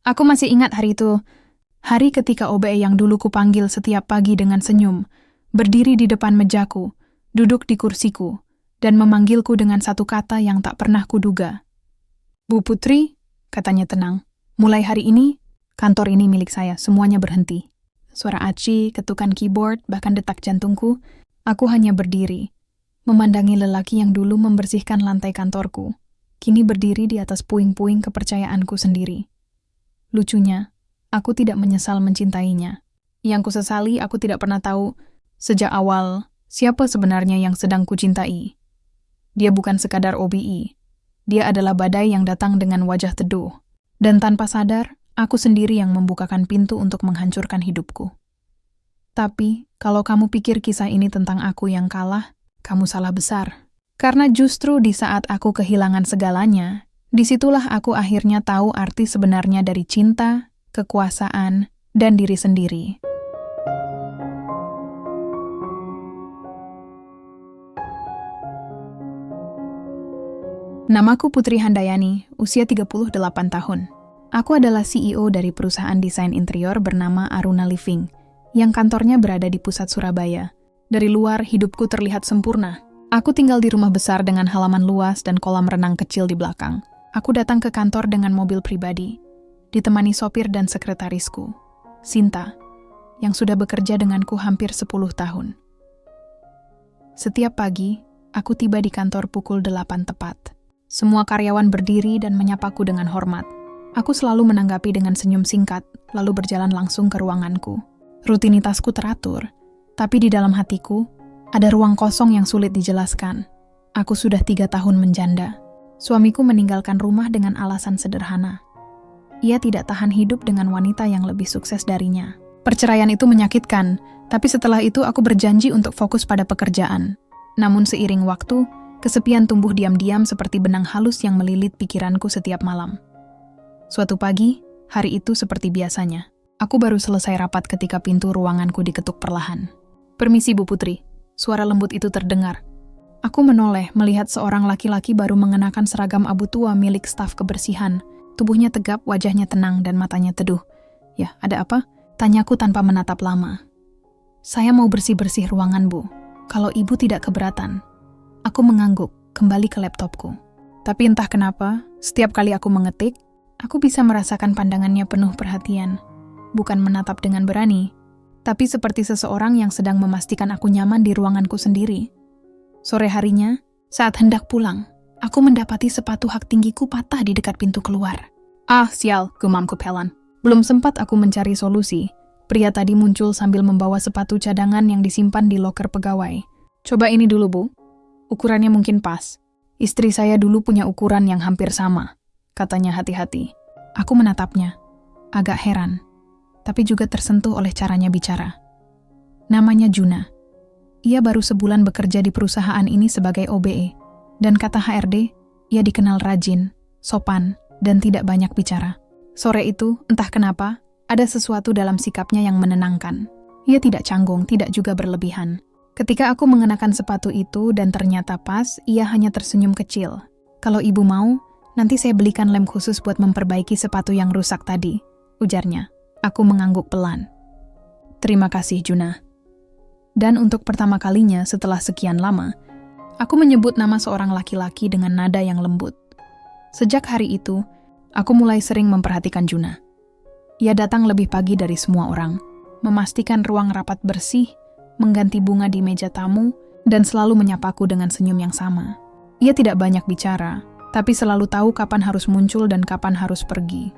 Aku masih ingat hari itu. Hari ketika OBE yang dulu kupanggil setiap pagi dengan senyum, berdiri di depan mejaku, duduk di kursiku, dan memanggilku dengan satu kata yang tak pernah kuduga. "Bu Putri," katanya tenang, "mulai hari ini, kantor ini milik saya, semuanya berhenti." Suara aci, ketukan keyboard, bahkan detak jantungku, aku hanya berdiri, memandangi lelaki yang dulu membersihkan lantai kantorku, kini berdiri di atas puing-puing kepercayaanku sendiri. Lucunya, aku tidak menyesal mencintainya. Yang kusesali, aku tidak pernah tahu sejak awal siapa sebenarnya yang sedang kucintai. Dia bukan sekadar OBE. Dia adalah badai yang datang dengan wajah teduh. Dan tanpa sadar, aku sendiri yang membukakan pintu untuk menghancurkan hidupku. Tapi, kalau kamu pikir kisah ini tentang aku yang kalah, kamu salah besar. Karena justru di saat aku kehilangan segalanya, disitulah aku akhirnya tahu arti sebenarnya dari cinta, kekuasaan, dan diri sendiri. Namaku Putri Handayani, usia 38 tahun. Aku adalah CEO dari perusahaan desain interior bernama Aruna Living, yang kantornya berada di pusat Surabaya. Dari luar, hidupku terlihat sempurna. Aku tinggal di rumah besar dengan halaman luas dan kolam renang kecil di belakang. Aku datang ke kantor dengan mobil pribadi, ditemani sopir dan sekretarisku, Sinta, yang sudah bekerja denganku hampir 10 tahun. Setiap pagi, aku tiba di kantor pukul 8 tepat. Semua karyawan berdiri dan menyapaku dengan hormat. Aku selalu menanggapi dengan senyum singkat, lalu berjalan langsung ke ruanganku. Rutinitasku teratur, tapi di dalam hatiku, ada ruang kosong yang sulit dijelaskan. Aku sudah 3 tahun menjanda. Suamiku meninggalkan rumah dengan alasan sederhana. Ia tidak tahan hidup dengan wanita yang lebih sukses darinya. Perceraian itu menyakitkan, tapi setelah itu aku berjanji untuk fokus pada pekerjaan. Namun seiring waktu, kesepian tumbuh diam-diam seperti benang halus yang melilit pikiranku setiap malam. Suatu pagi, hari itu seperti biasanya. Aku baru selesai rapat ketika pintu ruanganku diketuk perlahan. "Permisi, Bu Putri." Suara lembut itu terdengar. Aku menoleh melihat seorang laki-laki baru mengenakan seragam abu tua milik staf kebersihan. Tubuhnya tegap, wajahnya tenang, dan matanya teduh. "Ya, ada apa?" Tanyaku tanpa menatap lama. "Saya mau bersih-bersih ruangan, Bu. Kalau Ibu tidak keberatan." Aku mengangguk, kembali ke laptopku. Tapi entah kenapa, setiap kali aku mengetik, aku bisa merasakan pandangannya penuh perhatian. Bukan menatap dengan berani, tapi seperti seseorang yang sedang memastikan aku nyaman di ruanganku sendiri. Sore harinya, saat hendak pulang, aku mendapati sepatu hak tinggiku patah di dekat pintu keluar. "Ah, sial," gumamku pelan. Belum sempat aku mencari solusi, pria tadi muncul sambil membawa sepatu cadangan yang disimpan di loker pegawai. "Coba ini dulu, Bu. Ukurannya mungkin pas. Istri saya dulu punya ukuran yang hampir sama," katanya hati-hati. Aku menatapnya, agak heran, tapi juga tersentuh oleh caranya bicara. Namanya Juna. Ia baru sebulan bekerja di perusahaan ini sebagai OBE, dan kata HRD, ia dikenal rajin, sopan, dan tidak banyak bicara. Sore itu, entah kenapa, ada sesuatu dalam sikapnya yang menenangkan. Ia tidak canggung, tidak juga berlebihan. Ketika aku mengenakan sepatu itu dan ternyata pas, ia hanya tersenyum kecil. "Kalau Ibu mau, nanti saya belikan lem khusus buat memperbaiki sepatu yang rusak tadi," ujarnya. Aku mengangguk pelan. "Terima kasih, Juna." Dan untuk pertama kalinya setelah sekian lama, aku menyebut nama seorang laki-laki dengan nada yang lembut. Sejak hari itu, aku mulai sering memperhatikan Juna. Ia datang lebih pagi dari semua orang, memastikan ruang rapat bersih, mengganti bunga di meja tamu, dan selalu menyapaku dengan senyum yang sama. Ia tidak banyak bicara, tapi selalu tahu kapan harus muncul dan kapan harus pergi.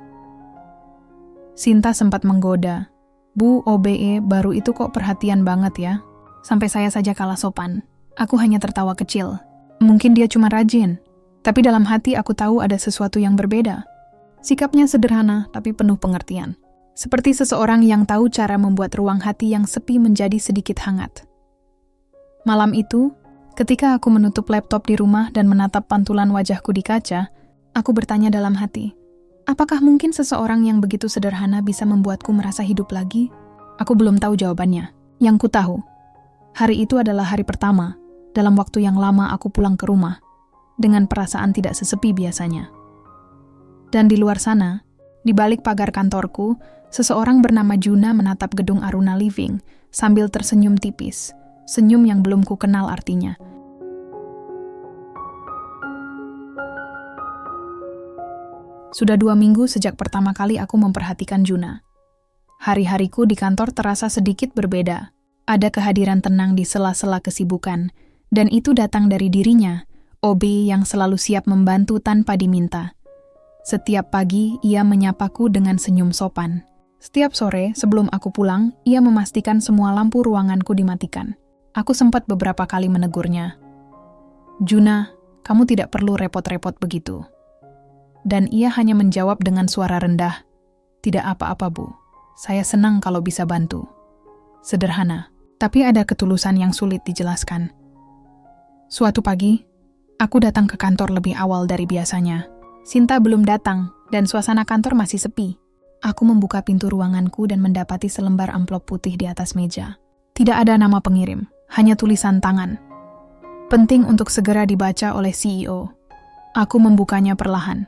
Sinta sempat menggoda, "Bu, OBE baru itu kok perhatian banget ya?" Sampai saya saja kalah sopan. Aku hanya tertawa kecil. Mungkin dia cuma rajin, tapi dalam hati aku tahu ada sesuatu yang berbeda. Sikapnya sederhana, tapi penuh pengertian. Seperti seseorang yang tahu cara membuat ruang hati yang sepi menjadi sedikit hangat. Malam itu, ketika aku menutup laptop di rumah dan menatap pantulan wajahku di kaca, aku bertanya dalam hati, apakah mungkin seseorang yang begitu sederhana bisa membuatku merasa hidup lagi? Aku belum tahu jawabannya. Yang ku tahu, hari itu adalah hari pertama, dalam waktu yang lama aku pulang ke rumah, dengan perasaan tidak sesepi biasanya. Dan di luar sana, Di balik pagar kantorku, seseorang bernama Juna menatap gedung Aruna Living sambil tersenyum tipis, senyum yang belum ku kenal artinya. Sudah 2 minggu sejak pertama kali aku memperhatikan Juna. Hari-hariku di kantor terasa sedikit berbeda. Ada kehadiran tenang di sela-sela kesibukan, dan itu datang dari dirinya, OB yang selalu siap membantu tanpa diminta. Setiap pagi, ia menyapaku dengan senyum sopan. Setiap sore, sebelum aku pulang, ia memastikan semua lampu ruanganku dimatikan. Aku sempat beberapa kali menegurnya. "Juna, kamu tidak perlu repot-repot begitu." Dan ia hanya menjawab dengan suara rendah, "Tidak apa-apa, Bu. Saya senang kalau bisa bantu." Sederhana, tapi ada ketulusan yang sulit dijelaskan. Suatu pagi, aku datang ke kantor lebih awal dari biasanya. Sinta belum datang, dan suasana kantor masih sepi. Aku membuka pintu ruanganku dan mendapati selembar amplop putih di atas meja. Tidak ada nama pengirim, hanya tulisan tangan. Penting untuk segera dibaca oleh CEO. Aku membukanya perlahan.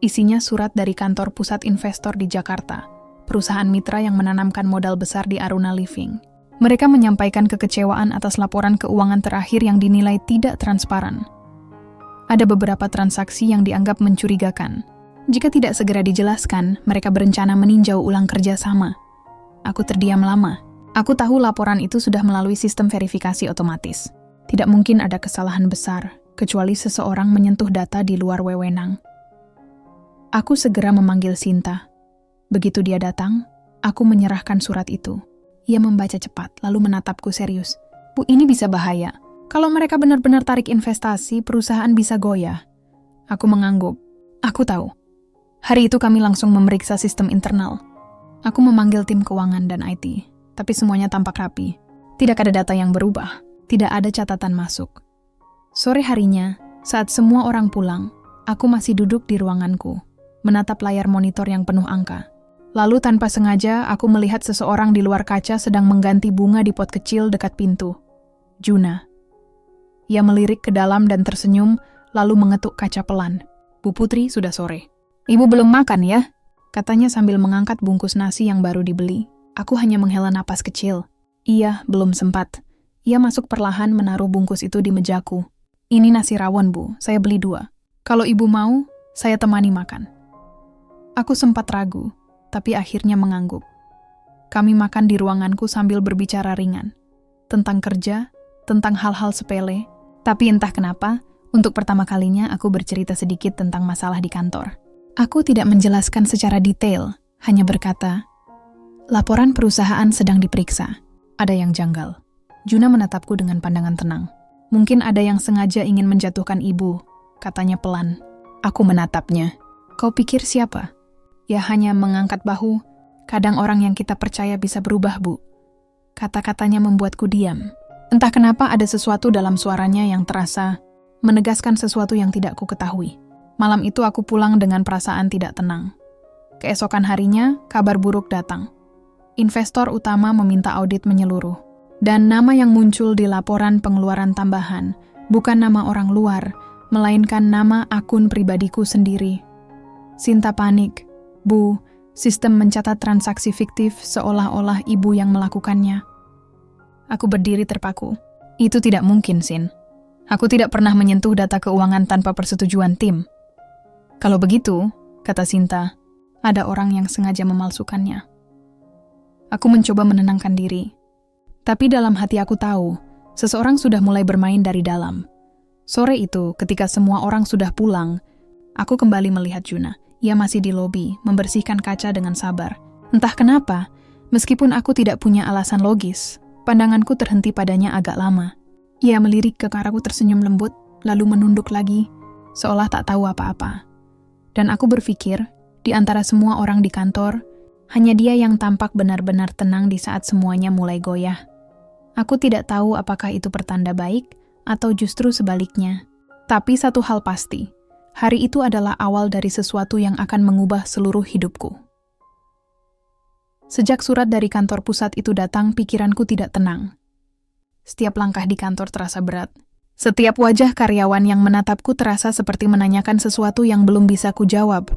Isinya surat dari kantor pusat investor di Jakarta, perusahaan mitra yang menanamkan modal besar di Aruna Living. Mereka menyampaikan kekecewaan atas laporan keuangan terakhir yang dinilai tidak transparan. Ada beberapa transaksi yang dianggap mencurigakan. Jika tidak segera dijelaskan, mereka berencana meninjau ulang kerjasama. Aku terdiam lama. Aku tahu laporan itu sudah melalui sistem verifikasi otomatis. Tidak mungkin ada kesalahan besar, kecuali seseorang menyentuh data di luar wewenang. Aku segera memanggil Sinta. Begitu dia datang, aku menyerahkan surat itu. Ia membaca cepat, lalu menatapku serius. "Bu, ini bisa bahaya. Kalau mereka benar-benar tarik investasi, perusahaan bisa goyah." Aku mengangguk. Aku tahu. Hari itu kami langsung memeriksa sistem internal. Aku memanggil tim keuangan dan IT, tapi semuanya tampak rapi. Tidak ada data yang berubah. Tidak ada catatan masuk. Sore harinya, saat semua orang pulang, aku masih duduk di ruanganku, menatap layar monitor yang penuh angka. Lalu tanpa sengaja, aku melihat seseorang di luar kaca sedang mengganti bunga di pot kecil dekat pintu. Juna. Ia melirik ke dalam dan tersenyum, lalu mengetuk kaca pelan. "Bu Putri, sudah sore." "Ibu belum makan ya?" katanya sambil mengangkat bungkus nasi yang baru dibeli. Aku hanya menghela napas kecil. "Iya, belum sempat." Ia masuk perlahan menaruh bungkus itu di mejaku. "Ini nasi rawon, Bu. Saya beli 2. Kalau ibu mau, saya temani makan." Aku sempat ragu, tapi akhirnya mengangguk. Kami makan di ruanganku sambil berbicara ringan. Tentang kerja, tentang hal-hal sepele. Tapi entah kenapa, untuk pertama kalinya aku bercerita sedikit tentang masalah di kantor. Aku tidak menjelaskan secara detail, hanya berkata, "Laporan perusahaan sedang diperiksa. Ada yang janggal." Juna menatapku dengan pandangan tenang. "Mungkin ada yang sengaja ingin menjatuhkan ibu," katanya pelan. Aku menatapnya. "Kau pikir siapa?" "Ya hanya mengangkat bahu. Kadang orang yang kita percaya bisa berubah, Bu." Kata-katanya membuatku diam. Entah kenapa ada sesuatu dalam suaranya yang terasa menegaskan sesuatu yang tidak ku ketahui. Malam itu aku pulang dengan perasaan tidak tenang. Keesokan harinya, kabar buruk datang. Investor utama meminta audit menyeluruh. Dan nama yang muncul di laporan pengeluaran tambahan bukan nama orang luar, melainkan nama akun pribadiku sendiri. Sinta panik. "Bu, sistem mencatat transaksi fiktif seolah-olah ibu yang melakukannya." Aku berdiri terpaku. "Itu tidak mungkin, Sin. Aku tidak pernah menyentuh data keuangan tanpa persetujuan tim." "Kalau begitu," kata Sinta, "ada orang yang sengaja memalsukannya." Aku mencoba menenangkan diri. Tapi dalam hati aku tahu, seseorang sudah mulai bermain dari dalam. Sore itu, ketika semua orang sudah pulang, aku kembali melihat Juna. Ia masih di lobi, membersihkan kaca dengan sabar. Entah kenapa, meskipun aku tidak punya alasan logis, pandanganku terhenti padanya agak lama. Ia melirik ke arahku tersenyum lembut, lalu menunduk lagi, seolah tak tahu apa-apa. Dan aku berpikir, di antara semua orang di kantor, hanya dia yang tampak benar-benar tenang di saat semuanya mulai goyah. Aku tidak tahu apakah itu pertanda baik, atau justru sebaliknya. Tapi satu hal pasti, hari itu adalah awal dari sesuatu yang akan mengubah seluruh hidupku. Sejak surat dari kantor pusat itu datang, pikiranku tidak tenang. Setiap langkah di kantor terasa berat. Setiap wajah karyawan yang menatapku terasa seperti menanyakan sesuatu yang belum bisa kujawab.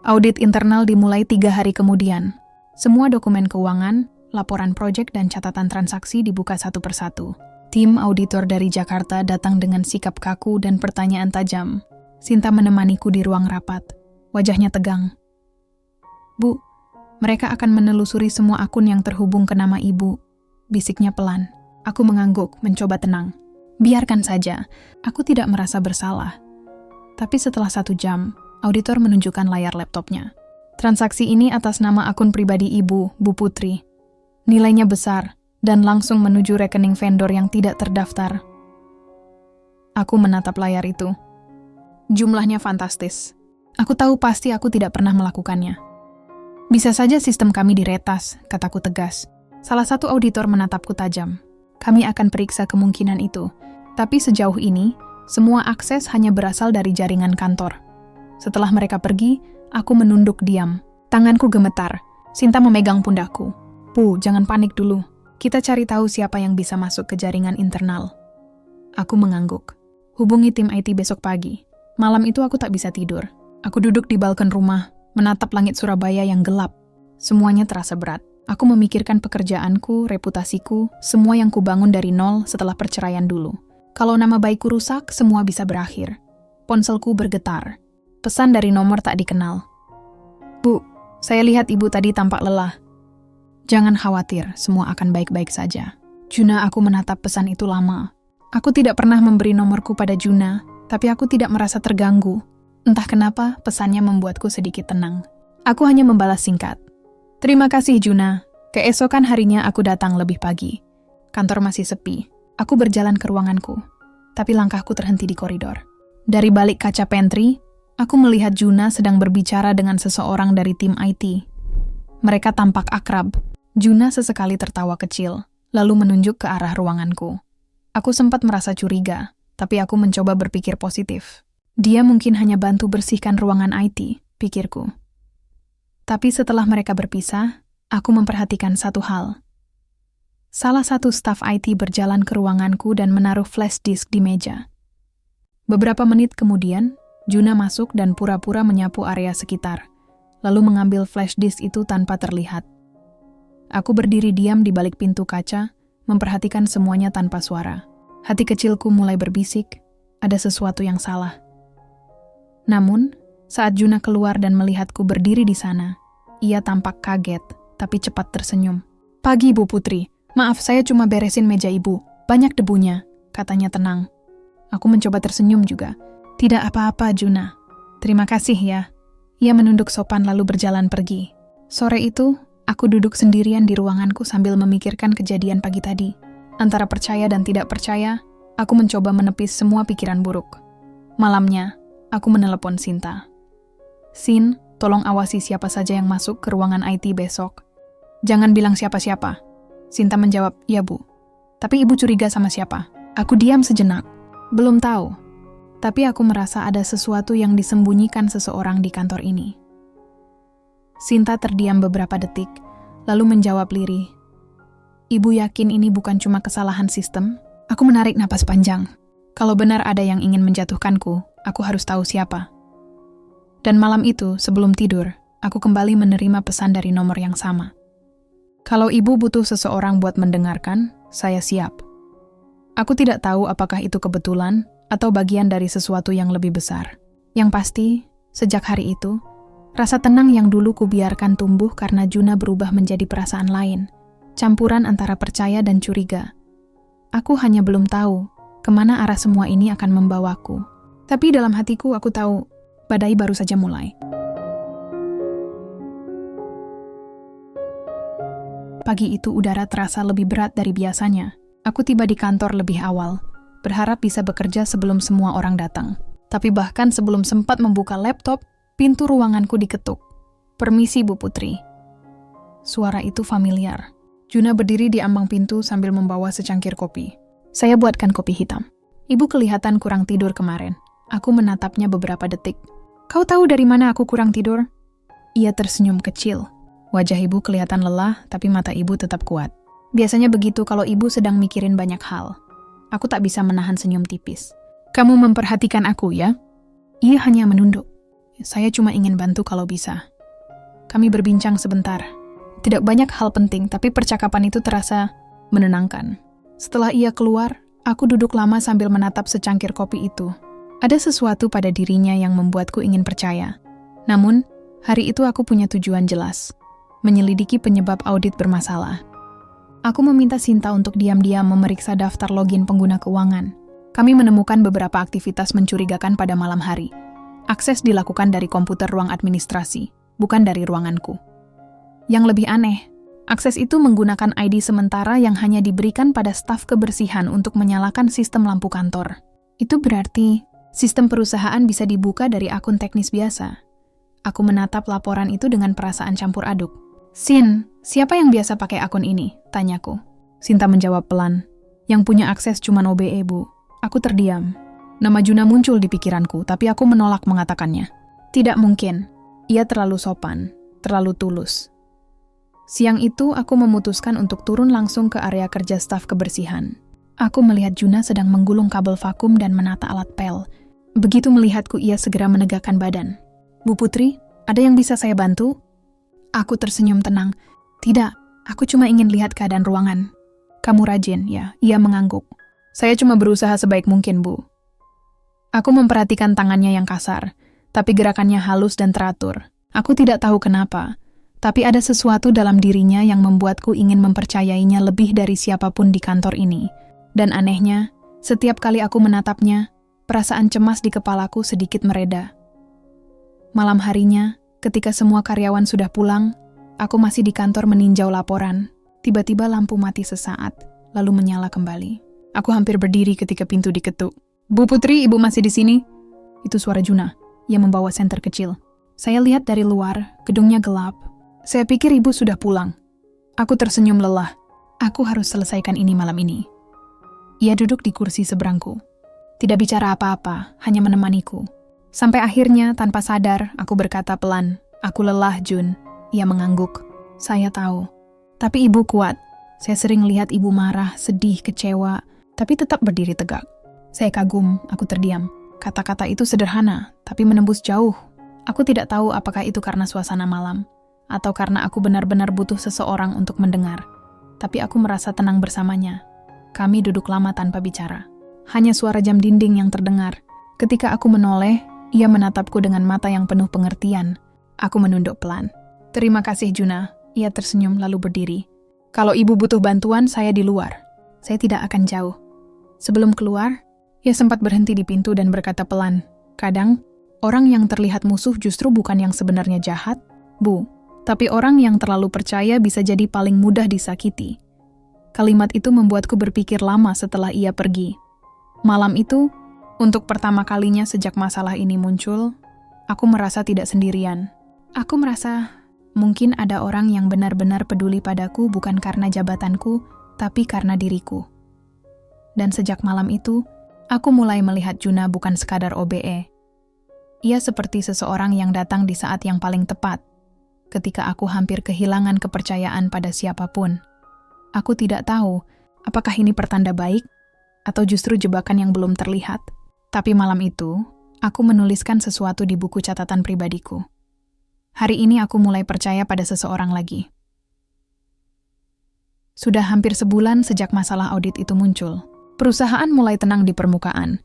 Audit internal dimulai 3 hari kemudian. Semua dokumen keuangan, laporan proyek dan catatan transaksi dibuka satu persatu. Tim auditor dari Jakarta datang dengan sikap kaku dan pertanyaan tajam. Sinta menemaniku di ruang rapat. Wajahnya tegang. "Bu, mereka akan menelusuri semua akun yang terhubung ke nama Ibu," bisiknya pelan. Aku mengangguk, mencoba tenang. Biarkan saja, aku tidak merasa bersalah. Tapi setelah 1 jam, auditor menunjukkan layar laptopnya. Transaksi ini atas nama akun pribadi Ibu, Bu Putri. Nilainya besar, dan langsung menuju rekening vendor yang tidak terdaftar. Aku menatap layar itu. Jumlahnya fantastis. Aku tahu pasti aku tidak pernah melakukannya. "Bisa saja sistem kami diretas," kataku tegas. Salah satu auditor menatapku tajam. "Kami akan periksa kemungkinan itu. Tapi sejauh ini, semua akses hanya berasal dari jaringan kantor." Setelah mereka pergi, aku menunduk diam. Tanganku gemetar. Sinta memegang pundakku. "Bu, jangan panik dulu. Kita cari tahu siapa yang bisa masuk ke jaringan internal." Aku mengangguk. "Hubungi tim IT besok pagi." Malam itu aku tak bisa tidur. Aku duduk di balkon rumah, menatap langit Surabaya yang gelap. Semuanya terasa berat. Aku memikirkan pekerjaanku, reputasiku, semua yang kubangun dari nol setelah perceraian dulu. Kalau nama baikku rusak, semua bisa berakhir. Ponselku bergetar. Pesan dari nomor tak dikenal. "Bu, saya lihat Ibu tadi tampak lelah." "Jangan khawatir, semua akan baik-baik saja." Juna, aku menatap pesan itu lama. Aku tidak pernah memberi nomorku pada Juna, tapi aku tidak merasa terganggu. Entah kenapa, pesannya membuatku sedikit tenang. Aku hanya membalas singkat. "Terima kasih, Juna." Keesokan harinya aku datang lebih pagi. Kantor masih sepi. Aku berjalan ke ruanganku, tapi langkahku terhenti di koridor. Dari balik kaca pantry, aku melihat Juna sedang berbicara dengan seseorang dari tim IT. Mereka tampak akrab. Juna sesekali tertawa kecil, lalu menunjuk ke arah ruanganku. Aku sempat merasa curiga, tapi aku mencoba berpikir positif. Dia mungkin hanya bantu bersihkan ruangan IT, pikirku. Tapi setelah mereka berpisah, aku memperhatikan satu hal. Salah satu staf IT berjalan ke ruanganku dan menaruh flash disk di meja. Beberapa menit kemudian, Juna masuk dan pura-pura menyapu area sekitar, lalu mengambil flash disk itu tanpa terlihat. Aku berdiri diam di balik pintu kaca, memperhatikan semuanya tanpa suara. Hati kecilku mulai berbisik, ada sesuatu yang salah. Namun, saat Juna keluar dan melihatku berdiri di sana, ia tampak kaget, tapi cepat tersenyum. "Pagi, Bu Putri. Maaf, saya cuma beresin meja Ibu. Banyak debunya," katanya tenang. Aku mencoba tersenyum juga. "Tidak apa-apa, Juna. Terima kasih ya." Ia menunduk sopan lalu berjalan pergi. Sore itu, aku duduk sendirian di ruanganku sambil memikirkan kejadian pagi tadi. Antara percaya dan tidak percaya, aku mencoba menepis semua pikiran buruk. Malamnya, aku menelepon Sinta. "Sin, tolong awasi siapa saja yang masuk ke ruangan IT besok." "Jangan bilang siapa-siapa." Sinta menjawab, "Ya, Bu." "Tapi Ibu curiga sama siapa?" Aku diam sejenak. Belum tahu. Tapi aku merasa ada sesuatu yang disembunyikan seseorang di kantor ini. Sinta terdiam beberapa detik, lalu menjawab lirih. "Ibu yakin ini bukan cuma kesalahan sistem?" Aku menarik napas panjang. Kalau benar ada yang ingin menjatuhkanku, aku harus tahu siapa. Dan malam itu, sebelum tidur, aku kembali menerima pesan dari nomor yang sama. "Kalau Ibu butuh seseorang buat mendengarkan, saya siap." Aku tidak tahu apakah itu kebetulan atau bagian dari sesuatu yang lebih besar. Yang pasti, sejak hari itu, rasa tenang yang dulu kubiarkan tumbuh karena Juna berubah menjadi perasaan lain, campuran antara percaya dan curiga. Aku hanya belum tahu kemana arah semua ini akan membawaku. Tapi dalam hatiku aku tahu, badai baru saja mulai. Pagi itu udara terasa lebih berat dari biasanya. Aku tiba di kantor lebih awal, berharap bisa bekerja sebelum semua orang datang. Tapi bahkan sebelum sempat membuka laptop, pintu ruanganku diketuk. "Permisi, Bu Putri." Suara itu familiar. Juna berdiri di ambang pintu sambil membawa secangkir kopi. "Saya buatkan kopi hitam." "Ibu kelihatan kurang tidur kemarin." Aku menatapnya beberapa detik. "Kau tahu dari mana aku kurang tidur?" Ia tersenyum kecil. Wajah ibu kelihatan lelah, tapi mata ibu tetap kuat. Biasanya begitu kalau ibu sedang mikirin banyak hal. Aku tak bisa menahan senyum tipis. "Kamu memperhatikan aku, ya?" Ia hanya menunduk. Saya cuma ingin bantu kalau bisa. Kami berbincang sebentar. Tidak banyak hal penting, tapi percakapan itu terasa menenangkan. Setelah ia keluar, aku duduk lama sambil menatap secangkir kopi itu. Ada sesuatu pada dirinya yang membuatku ingin percaya. Namun, hari itu aku punya tujuan jelas. Menyelidiki penyebab audit bermasalah. Aku meminta Sinta untuk diam-diam memeriksa daftar login pengguna keuangan. Kami menemukan beberapa aktivitas mencurigakan pada malam hari. Akses dilakukan dari komputer ruang administrasi, bukan dari ruanganku. Yang lebih aneh, akses itu menggunakan ID sementara yang hanya diberikan pada staf kebersihan untuk menyalakan sistem lampu kantor. Itu berarti sistem perusahaan bisa dibuka dari akun teknis biasa. Aku menatap laporan itu dengan perasaan campur aduk. Sin, siapa yang biasa pakai akun ini? Tanyaku. Sinta menjawab pelan. Yang punya akses cuma OBE, Bu. Aku terdiam. Nama Juna muncul di pikiranku, tapi aku menolak mengatakannya. Tidak mungkin. Ia terlalu sopan, terlalu tulus. Siang itu, aku memutuskan untuk turun langsung ke area kerja staf kebersihan. Aku melihat Juna sedang menggulung kabel vakum dan menata alat pel. Begitu melihatku, ia segera menegakkan badan. Bu Putri, ada yang bisa saya bantu? Aku tersenyum tenang. Tidak, aku cuma ingin lihat keadaan ruangan. Kamu rajin, ya? Ia mengangguk. Saya cuma berusaha sebaik mungkin, Bu. Aku memperhatikan tangannya yang kasar, tapi gerakannya halus dan teratur. Aku tidak tahu kenapa, tapi ada sesuatu dalam dirinya yang membuatku ingin mempercayainya lebih dari siapapun di kantor ini. Dan anehnya, setiap kali aku menatapnya, perasaan cemas di kepalaku sedikit mereda. Malam harinya, ketika semua karyawan sudah pulang, aku masih di kantor meninjau laporan. Tiba-tiba lampu mati sesaat, lalu menyala kembali. Aku hampir berdiri ketika pintu diketuk. Bu Putri, Ibu masih di sini? Itu suara Juna, yang membawa senter kecil. Saya lihat dari luar, gedungnya gelap. Saya pikir Ibu sudah pulang. Aku tersenyum lelah. Aku harus selesaikan ini malam ini. Ia duduk di kursi seberangku. Tidak bicara apa-apa, hanya menemaniku. Sampai akhirnya, tanpa sadar, aku berkata pelan, "Aku lelah, Jun." Ia mengangguk. Saya tahu. Tapi Ibu kuat. Saya sering lihat Ibu marah, sedih, kecewa, tapi tetap berdiri tegak. Saya kagum, aku terdiam. Kata-kata itu sederhana, tapi menembus jauh. Aku tidak tahu apakah itu karena suasana malam, atau karena aku benar-benar butuh seseorang untuk mendengar. Tapi aku merasa tenang bersamanya. Kami duduk lama tanpa bicara. Hanya suara jam dinding yang terdengar. Ketika aku menoleh, ia menatapku dengan mata yang penuh pengertian. Aku menunduk pelan. Terima kasih, Juna. Ia tersenyum lalu berdiri. Kalau Ibu butuh bantuan, saya di luar. Saya tidak akan jauh. Sebelum keluar, ia sempat berhenti di pintu dan berkata pelan, "Kadang, orang yang terlihat musuh justru bukan yang sebenarnya jahat, Bu. Tapi orang yang terlalu percaya bisa jadi paling mudah disakiti." Kalimat itu membuatku berpikir lama setelah ia pergi. Malam itu, untuk pertama kalinya sejak masalah ini muncul, aku merasa tidak sendirian. Aku merasa mungkin ada orang yang benar-benar peduli padaku bukan karena jabatanku, tapi karena diriku. Dan sejak malam itu, aku mulai melihat Juna bukan sekadar OBE. Ia seperti seseorang yang datang di saat yang paling tepat, ketika aku hampir kehilangan kepercayaan pada siapapun. Aku tidak tahu apakah ini pertanda baik atau justru jebakan yang belum terlihat. Tapi malam itu, aku menuliskan sesuatu di buku catatan pribadiku. Hari ini aku mulai percaya pada seseorang lagi. Sudah hampir sebulan sejak masalah audit itu muncul. Perusahaan mulai tenang di permukaan,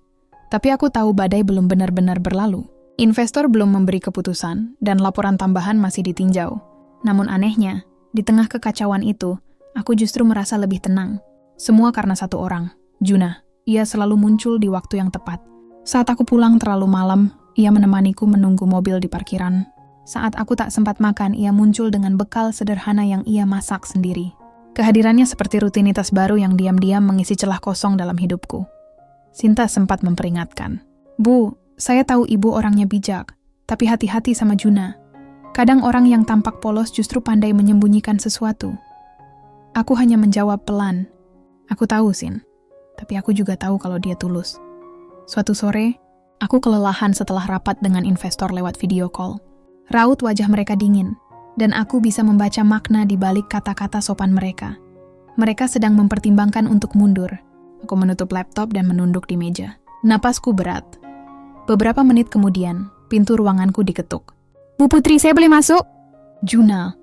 tapi aku tahu badai belum benar-benar berlalu. Investor belum memberi keputusan, dan laporan tambahan masih ditinjau. Namun anehnya, di tengah kekacauan itu, aku justru merasa lebih tenang. Semua karena satu orang, Juna. Ia selalu muncul di waktu yang tepat. Saat aku pulang terlalu malam, ia menemaniku menunggu mobil di parkiran. Saat aku tak sempat makan, ia muncul dengan bekal sederhana yang ia masak sendiri. Kehadirannya seperti rutinitas baru yang diam-diam mengisi celah kosong dalam hidupku. Sinta sempat memperingatkan. "Bu, saya tahu Ibu orangnya bijak, tapi hati-hati sama Juna. Kadang orang yang tampak polos justru pandai menyembunyikan sesuatu." Aku hanya menjawab pelan. "Aku tahu, Sin. Tapi aku juga tahu kalau dia tulus." Suatu sore, aku kelelahan setelah rapat dengan investor lewat video call. Raut wajah mereka dingin, dan aku bisa membaca makna di balik kata-kata sopan mereka. Mereka sedang mempertimbangkan untuk mundur. Aku menutup laptop dan menunduk di meja. Napasku berat. Beberapa menit kemudian, pintu ruanganku diketuk. "Bu Putri, saya boleh masuk?" "Juna."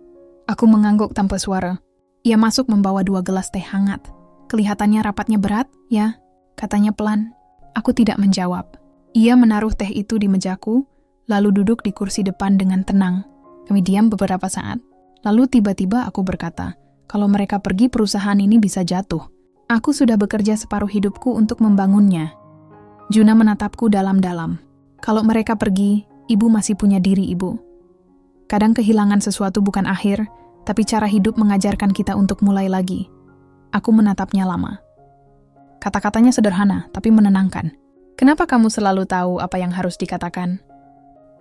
Aku mengangguk tanpa suara. Ia masuk membawa 2 gelas teh hangat. "Kelihatannya rapatnya berat, ya?" katanya pelan. Aku tidak menjawab. Ia menaruh teh itu di mejaku, lalu duduk di kursi depan dengan tenang. Kami diam beberapa saat. Lalu tiba-tiba aku berkata, kalau mereka pergi perusahaan ini bisa jatuh. Aku sudah bekerja separuh hidupku untuk membangunnya. Juna menatapku dalam-dalam. Kalau mereka pergi, ibu masih punya diri ibu. Kadang kehilangan sesuatu bukan akhir, tapi cara hidup mengajarkan kita untuk mulai lagi. Aku menatapnya lama. Kata-katanya sederhana, tapi menenangkan. "Kenapa kamu selalu tahu apa yang harus dikatakan?"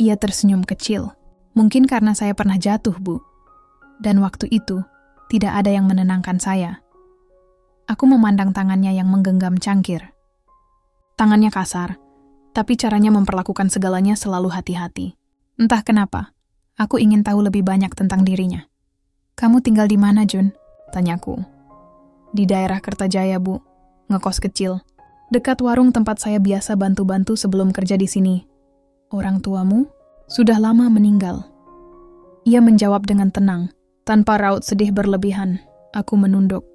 Ia tersenyum kecil. "Mungkin karena saya pernah jatuh, Bu. Dan waktu itu, tidak ada yang menenangkan saya." Aku memandang tangannya yang menggenggam cangkir. Tangannya kasar, tapi caranya memperlakukan segalanya selalu hati-hati. Entah kenapa, aku ingin tahu lebih banyak tentang dirinya. "Kamu tinggal di mana, Jun?" tanyaku. "Di daerah Kertajaya, Bu. Ngekos kecil. Dekat warung tempat saya biasa bantu-bantu sebelum kerja di sini." "Orang tuamu?" "Sudah lama meninggal." Ia menjawab dengan tenang, tanpa raut sedih berlebihan. Aku menunduk.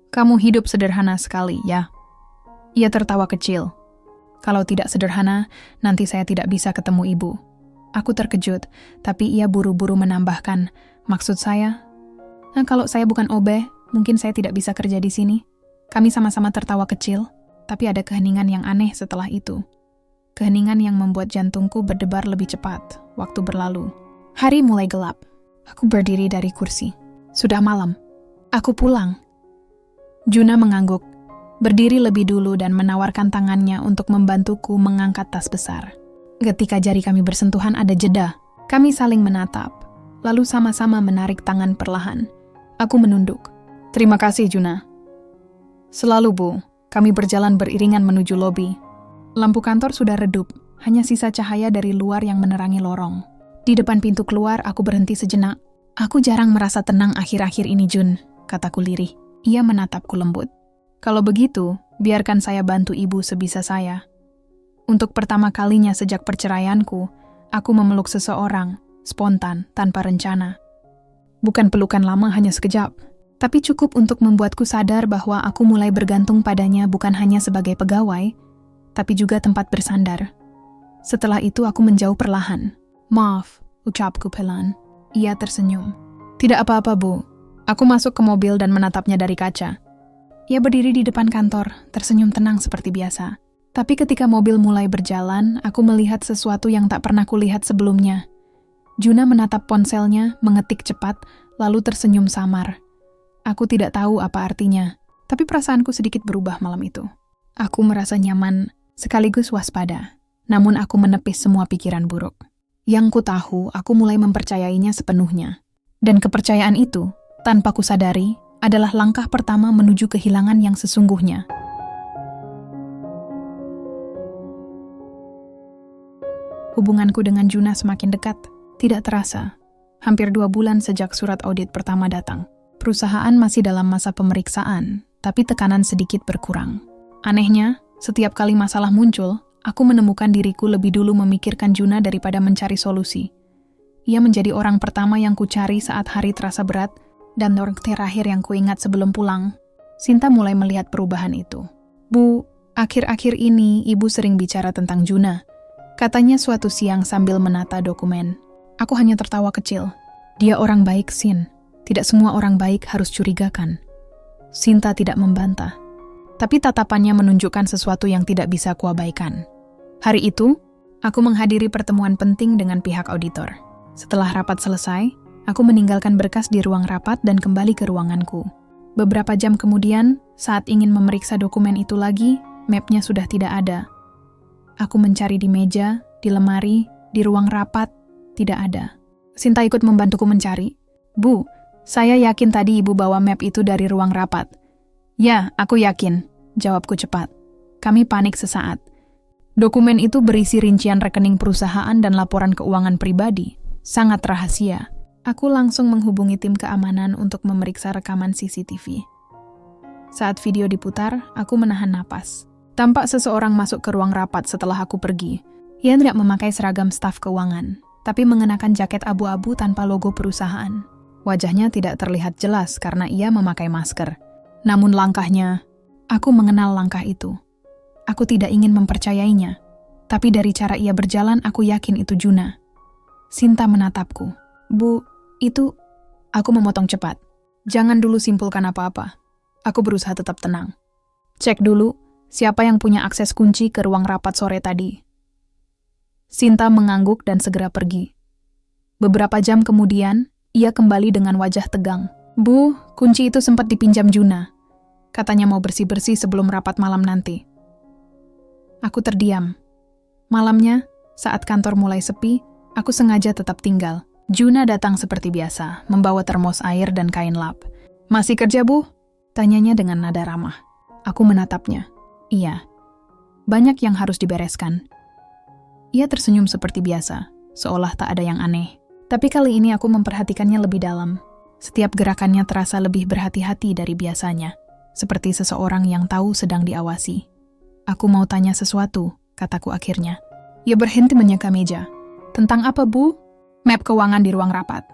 "Kamu hidup sederhana sekali, ya?" Ia tertawa kecil. "Kalau tidak sederhana, nanti saya tidak bisa ketemu ibu." Aku terkejut, tapi ia buru-buru menambahkan, "Maksud saya, kalau saya bukan OB, mungkin saya tidak bisa kerja di sini." Kami sama-sama tertawa kecil, tapi ada keheningan yang aneh setelah itu. Keheningan yang membuat jantungku berdebar lebih cepat. Waktu berlalu. Hari mulai gelap. Aku berdiri dari kursi. Sudah malam. Aku pulang. Juna mengangguk, berdiri lebih dulu dan menawarkan tangannya untuk membantuku mengangkat tas besar. Ketika jari kami bersentuhan ada jeda. Kami saling menatap, lalu sama-sama menarik tangan perlahan. Aku menunduk. "Terima kasih, Juna." "Selalu, Bu." Kami berjalan beriringan menuju lobi. Lampu kantor sudah redup, hanya sisa cahaya dari luar yang menerangi lorong. Di depan pintu keluar, aku berhenti sejenak. "Aku jarang merasa tenang akhir-akhir ini, Jun," kataku lirih. Ia menatapku lembut. "Kalau begitu, biarkan saya bantu ibu sebisa saya." Untuk pertama kalinya sejak perceraianku, aku memeluk seseorang, spontan, tanpa rencana. Bukan pelukan lama hanya sekejap, tapi cukup untuk membuatku sadar bahwa aku mulai bergantung padanya bukan hanya sebagai pegawai, tapi juga tempat bersandar. Setelah itu aku menjauh perlahan. "Maaf," ucapku pelan. Ia tersenyum. "Tidak apa-apa, Bu." Aku masuk ke mobil dan menatapnya dari kaca. Ia berdiri di depan kantor, tersenyum tenang seperti biasa. Tapi ketika mobil mulai berjalan, aku melihat sesuatu yang tak pernah kulihat sebelumnya. Juna menatap ponselnya, mengetik cepat, lalu tersenyum samar. Aku tidak tahu apa artinya, tapi perasaanku sedikit berubah malam itu. Aku merasa nyaman, sekaligus waspada. Namun aku menepis semua pikiran buruk. Yang ku tahu, aku mulai mempercayainya sepenuhnya. Dan kepercayaan itu, tanpa kusadari, adalah langkah pertama menuju kehilangan yang sesungguhnya. Hubunganku dengan Juna semakin dekat, tidak terasa. Hampir 2 bulan sejak surat audit pertama datang. Perusahaan masih dalam masa pemeriksaan, tapi tekanan sedikit berkurang. Anehnya, setiap kali masalah muncul, aku menemukan diriku lebih dulu memikirkan Juna daripada mencari solusi. Ia menjadi orang pertama yang kucari saat hari terasa berat, dan orang terakhir yang kuingat sebelum pulang. Sinta mulai melihat perubahan itu. "Bu, akhir-akhir ini ibu sering bicara tentang Juna," katanya suatu siang sambil menata dokumen. Aku hanya tertawa kecil. "Dia orang baik, Sin. Tidak semua orang baik harus curigakan." Sinta tidak membantah, tapi tatapannya menunjukkan sesuatu yang tidak bisa kuabaikan. Hari itu, aku menghadiri pertemuan penting dengan pihak auditor. Setelah rapat selesai, aku meninggalkan berkas di ruang rapat dan kembali ke ruanganku. Beberapa jam kemudian, saat ingin memeriksa dokumen itu lagi, mapnya sudah tidak ada. Aku mencari di meja, di lemari, di ruang rapat, tidak ada. Sinta ikut membantuku mencari. "Bu, saya yakin tadi ibu bawa map itu dari ruang rapat." "Ya, aku yakin," jawabku cepat. Kami panik sesaat. Dokumen itu berisi rincian rekening perusahaan dan laporan keuangan pribadi. Sangat rahasia. Aku langsung menghubungi tim keamanan untuk memeriksa rekaman CCTV. Saat video diputar, aku menahan napas. Tampak seseorang masuk ke ruang rapat setelah aku pergi. Ia tidak memakai seragam staf keuangan, tapi mengenakan jaket abu-abu tanpa logo perusahaan. Wajahnya tidak terlihat jelas karena ia memakai masker. Namun langkahnya, aku mengenal langkah itu. Aku tidak ingin mempercayainya, tapi dari cara ia berjalan aku yakin itu Juna. Sinta menatapku. Bu, itu... Aku memotong cepat. Jangan dulu simpulkan apa-apa. Aku berusaha tetap tenang. Cek dulu, siapa yang punya akses kunci ke ruang rapat sore tadi. Sinta mengangguk dan segera pergi. Beberapa jam kemudian, ia kembali dengan wajah tegang. Bu, kunci itu sempat dipinjam Juna. Katanya mau bersih-bersih sebelum rapat malam nanti. Aku terdiam. Malamnya, saat kantor mulai sepi, aku sengaja tetap tinggal. Juna datang seperti biasa, membawa termos air dan kain lap. Masih kerja, Bu? Tanyanya dengan nada ramah. Aku menatapnya. Iya. Banyak yang harus dibereskan. Ia tersenyum seperti biasa, seolah tak ada yang aneh. Tapi kali ini aku memperhatikannya lebih dalam. Setiap gerakannya terasa lebih berhati-hati dari biasanya, seperti seseorang yang tahu sedang diawasi. Aku mau tanya sesuatu, kataku akhirnya. Ia berhenti menyeka meja. Tentang apa, Bu? Map keuangan di ruang rapat.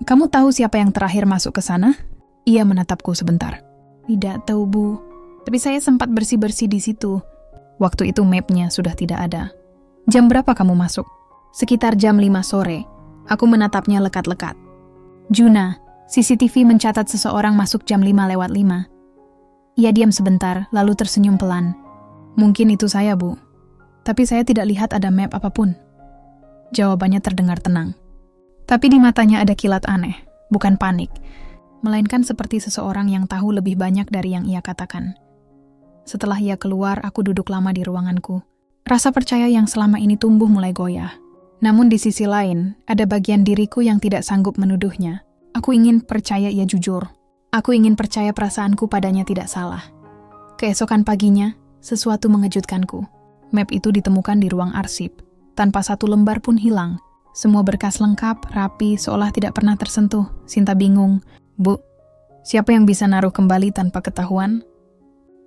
Kamu tahu siapa yang terakhir masuk ke sana? Ia menatapku sebentar. Tidak tahu, Bu. Tapi saya sempat bersih-bersih di situ. Waktu itu mapnya sudah tidak ada. Jam berapa kamu masuk? Sekitar jam 5 sore. Aku menatapnya lekat-lekat. Juna, CCTV mencatat seseorang masuk jam 5:05. Ia diam sebentar, lalu tersenyum pelan. Mungkin itu saya, Bu. Tapi saya tidak lihat ada map apapun. Jawabannya terdengar tenang. Tapi di matanya ada kilat aneh, bukan panik, melainkan seperti seseorang yang tahu lebih banyak dari yang ia katakan. Setelah ia keluar, aku duduk lama di ruanganku. Rasa percaya yang selama ini tumbuh mulai goyah. Namun di sisi lain, ada bagian diriku yang tidak sanggup menuduhnya. Aku ingin percaya ia jujur. Aku ingin percaya perasaanku padanya tidak salah. Keesokan paginya, sesuatu mengejutkanku. Map itu ditemukan di ruang arsip. Tanpa satu lembar pun hilang. Semua berkas lengkap, rapi, seolah tidak pernah tersentuh. Sinta bingung. Bu, siapa yang bisa naruh kembali tanpa ketahuan?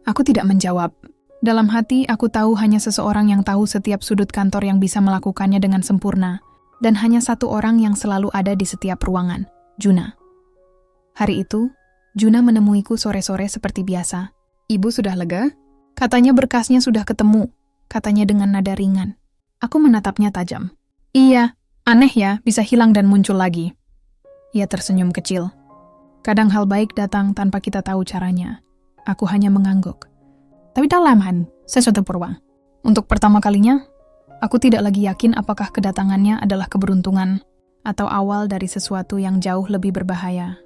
Aku tidak menjawab. Dalam hati, aku tahu hanya seseorang yang tahu setiap sudut kantor yang bisa melakukannya dengan sempurna. Dan hanya satu orang yang selalu ada di setiap ruangan, Juna. Hari itu, Juna menemuiku sore-sore seperti biasa. Ibu sudah lega? Katanya berkasnya sudah ketemu. Katanya dengan nada ringan. Aku menatapnya tajam. Iya. Aneh ya, bisa hilang dan muncul lagi. Ia tersenyum kecil. Kadang hal baik datang tanpa kita tahu caranya. Aku hanya mengangguk. Tapi dalam sesuatu purwa. Untuk pertama kalinya, aku tidak lagi yakin apakah kedatangannya adalah keberuntungan atau awal dari sesuatu yang jauh lebih berbahaya.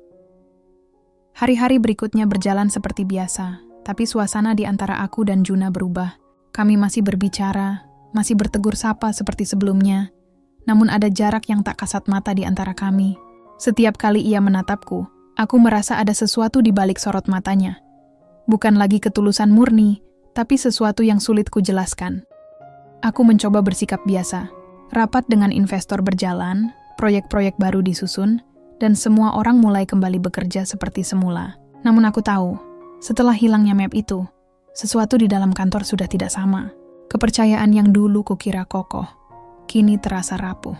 Hari-hari berikutnya berjalan seperti biasa, tapi suasana di antara aku dan Juna berubah. Kami masih berbicara, masih bertegur sapa seperti sebelumnya. Namun ada jarak yang tak kasat mata di antara kami. Setiap kali ia menatapku, aku merasa ada sesuatu di balik sorot matanya. Bukan lagi ketulusan murni, tapi sesuatu yang sulit kujelaskan. Aku mencoba bersikap biasa. Rapat dengan investor berjalan, proyek-proyek baru disusun, dan semua orang mulai kembali bekerja seperti semula. Namun aku tahu, setelah hilangnya map itu, sesuatu di dalam kantor sudah tidak sama. Kepercayaan yang dulu kukira kokoh, kini terasa rapuh.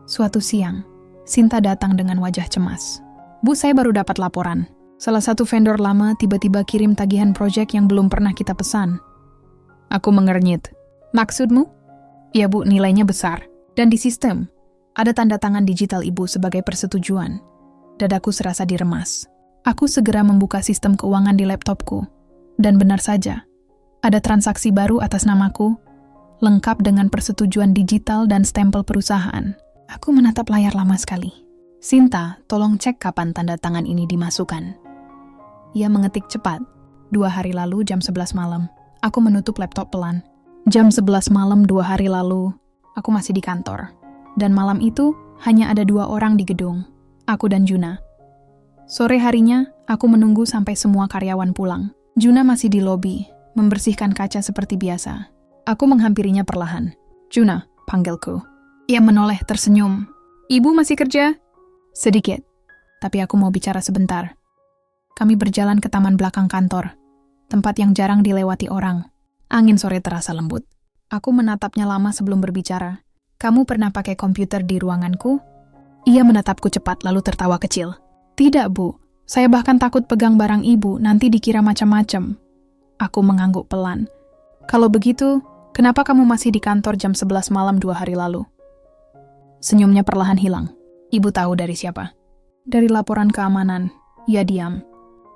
Suatu siang, Sinta datang dengan wajah cemas. Bu, saya baru dapat laporan. Salah satu vendor lama tiba-tiba kirim tagihan proyek yang belum pernah kita pesan. Aku mengernyit. Maksudmu? Ya Bu, nilainya besar. Dan di sistem, ada tanda tangan digital Ibu sebagai persetujuan. Dadaku serasa diremas. Aku segera membuka sistem keuangan di laptopku. Dan benar saja, ada transaksi baru atas namaku, lengkap dengan persetujuan digital dan stempel perusahaan. Aku menatap layar lama sekali. Sinta, tolong cek kapan tanda tangan ini dimasukkan. Ia mengetik cepat. 2 hari lalu jam 11 malam. Aku menutup laptop pelan. Jam 11 malam 2 hari lalu, aku masih di kantor. Dan malam itu, hanya ada 2 orang di gedung. Aku dan Juna. Sore harinya, aku menunggu sampai semua karyawan pulang. Juna masih di lobi, membersihkan kaca seperti biasa. Aku menghampirinya perlahan. Juna, panggilku. Ia menoleh tersenyum. Ibu masih kerja? Sedikit. Tapi aku mau bicara sebentar. Kami berjalan ke taman belakang kantor, tempat yang jarang dilewati orang. Angin sore terasa lembut. Aku menatapnya lama sebelum berbicara. Kamu pernah pakai komputer di ruanganku? Ia menatapku cepat lalu tertawa kecil. Tidak, Bu. Saya bahkan takut pegang barang ibu, nanti dikira macam-macam. Aku mengangguk pelan. Kalau begitu, kenapa kamu masih di kantor jam 11 malam 2 hari lalu? Senyumnya perlahan hilang. Ibu tahu dari siapa? Dari laporan keamanan. Ia diam.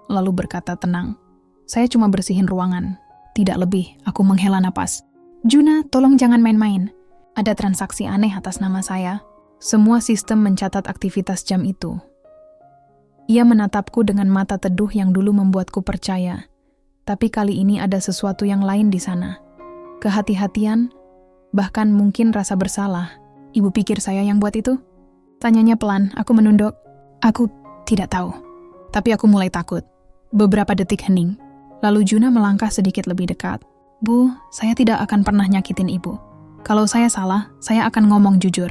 Lalu berkata tenang. Saya cuma bersihin ruangan. Tidak lebih, aku menghela napas. Juna, tolong jangan main-main. Ada transaksi aneh atas nama saya. Semua sistem mencatat aktivitas jam itu. Ia menatapku dengan mata teduh yang dulu membuatku percaya. Tapi kali ini ada sesuatu yang lain di sana. Kehati-hatian, bahkan mungkin rasa bersalah. Ibu pikir saya yang buat itu? Tanyanya pelan, aku menunduk. Aku tidak tahu. Tapi aku mulai takut. Beberapa detik hening. Lalu Juna melangkah sedikit lebih dekat. Bu, saya tidak akan pernah nyakitin ibu. Kalau saya salah, saya akan ngomong jujur.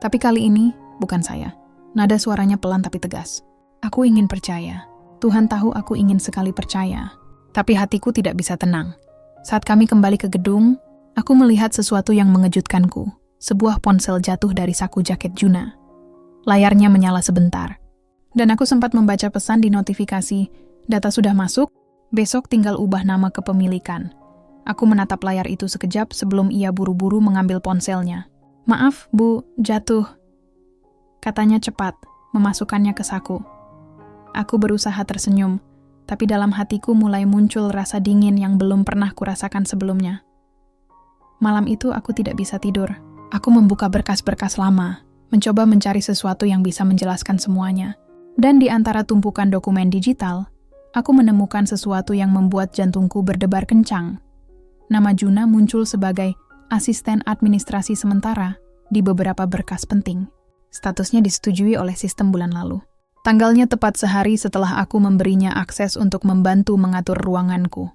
Tapi kali ini, bukan saya. Nada suaranya pelan tapi tegas. Aku ingin percaya. Tuhan tahu aku ingin sekali percaya. Tapi hatiku tidak bisa tenang. Saat kami kembali ke gedung, aku melihat sesuatu yang mengejutkanku. Sebuah ponsel jatuh dari saku jaket Juna. Layarnya menyala sebentar. Dan aku sempat membaca pesan di notifikasi. Data sudah masuk, besok tinggal ubah nama kepemilikan. Aku menatap layar itu sekejap sebelum ia buru-buru mengambil ponselnya. Maaf, Bu, jatuh. Katanya cepat, memasukkannya ke saku. Aku berusaha tersenyum, tapi dalam hatiku mulai muncul rasa dingin yang belum pernah kurasakan sebelumnya. Malam itu aku tidak bisa tidur. Aku membuka berkas-berkas lama, mencoba mencari sesuatu yang bisa menjelaskan semuanya. Dan di antara tumpukan dokumen digital, aku menemukan sesuatu yang membuat jantungku berdebar kencang. Nama Juna muncul sebagai asisten administrasi sementara di beberapa berkas penting. Statusnya disetujui oleh sistem bulan lalu. Tanggalnya tepat sehari setelah aku memberinya akses untuk membantu mengatur ruanganku.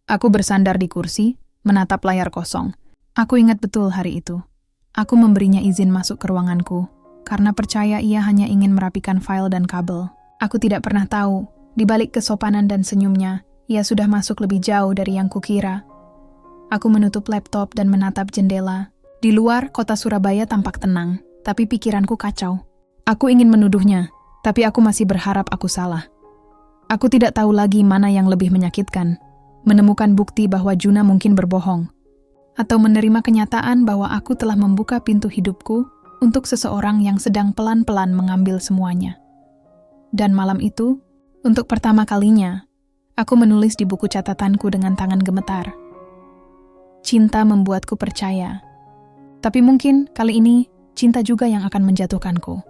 Aku bersandar di kursi, menatap layar kosong. Aku ingat betul hari itu. Aku memberinya izin masuk ke ruanganku, karena percaya ia hanya ingin merapikan file dan kabel. Aku tidak pernah tahu, di balik kesopanan dan senyumnya, ia sudah masuk lebih jauh dari yang kukira. Aku menutup laptop dan menatap jendela. Di luar, kota Surabaya tampak tenang, tapi pikiranku kacau. Aku ingin menuduhnya, tapi aku masih berharap aku salah. Aku tidak tahu lagi mana yang lebih menyakitkan. Menemukan bukti bahwa Juna mungkin berbohong. Atau menerima kenyataan bahwa aku telah membuka pintu hidupku untuk seseorang yang sedang pelan-pelan mengambil semuanya. Dan malam itu, untuk pertama kalinya, aku menulis di buku catatanku dengan tangan gemetar. Cinta membuatku percaya. Tapi mungkin kali ini, cinta juga yang akan menjatuhkanku.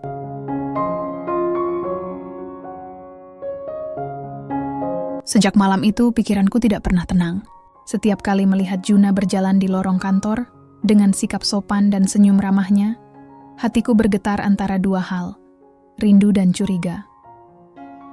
Sejak malam itu, pikiranku tidak pernah tenang. Setiap kali melihat Juna berjalan di lorong kantor, dengan sikap sopan dan senyum ramahnya, hatiku bergetar antara dua hal, rindu dan curiga.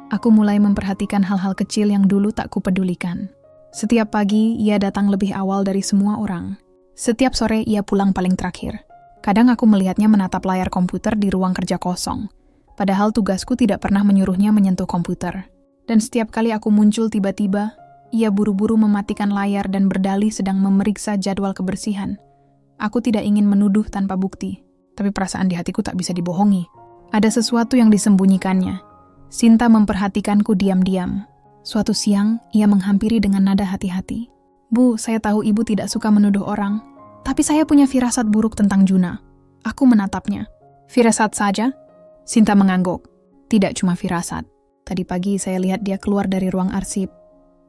Aku mulai memperhatikan hal-hal kecil yang dulu tak kupedulikan. Setiap pagi, ia datang lebih awal dari semua orang. Setiap sore, ia pulang paling terakhir. Kadang aku melihatnya menatap layar komputer di ruang kerja kosong. Padahal tugasku tidak pernah menyuruhnya menyentuh komputer. Dan setiap kali aku muncul tiba-tiba, ia buru-buru mematikan layar dan berdalih sedang memeriksa jadwal kebersihan. Aku tidak ingin menuduh tanpa bukti, tapi perasaan di hatiku tak bisa dibohongi. Ada sesuatu yang disembunyikannya. Sinta memperhatikanku diam-diam. Suatu siang, ia menghampiri dengan nada hati-hati. Bu, saya tahu ibu tidak suka menuduh orang, tapi saya punya firasat buruk tentang Juna. Aku menatapnya. Firasat saja? Sinta mengangguk. Tidak cuma firasat. Tadi pagi saya lihat dia keluar dari ruang arsip,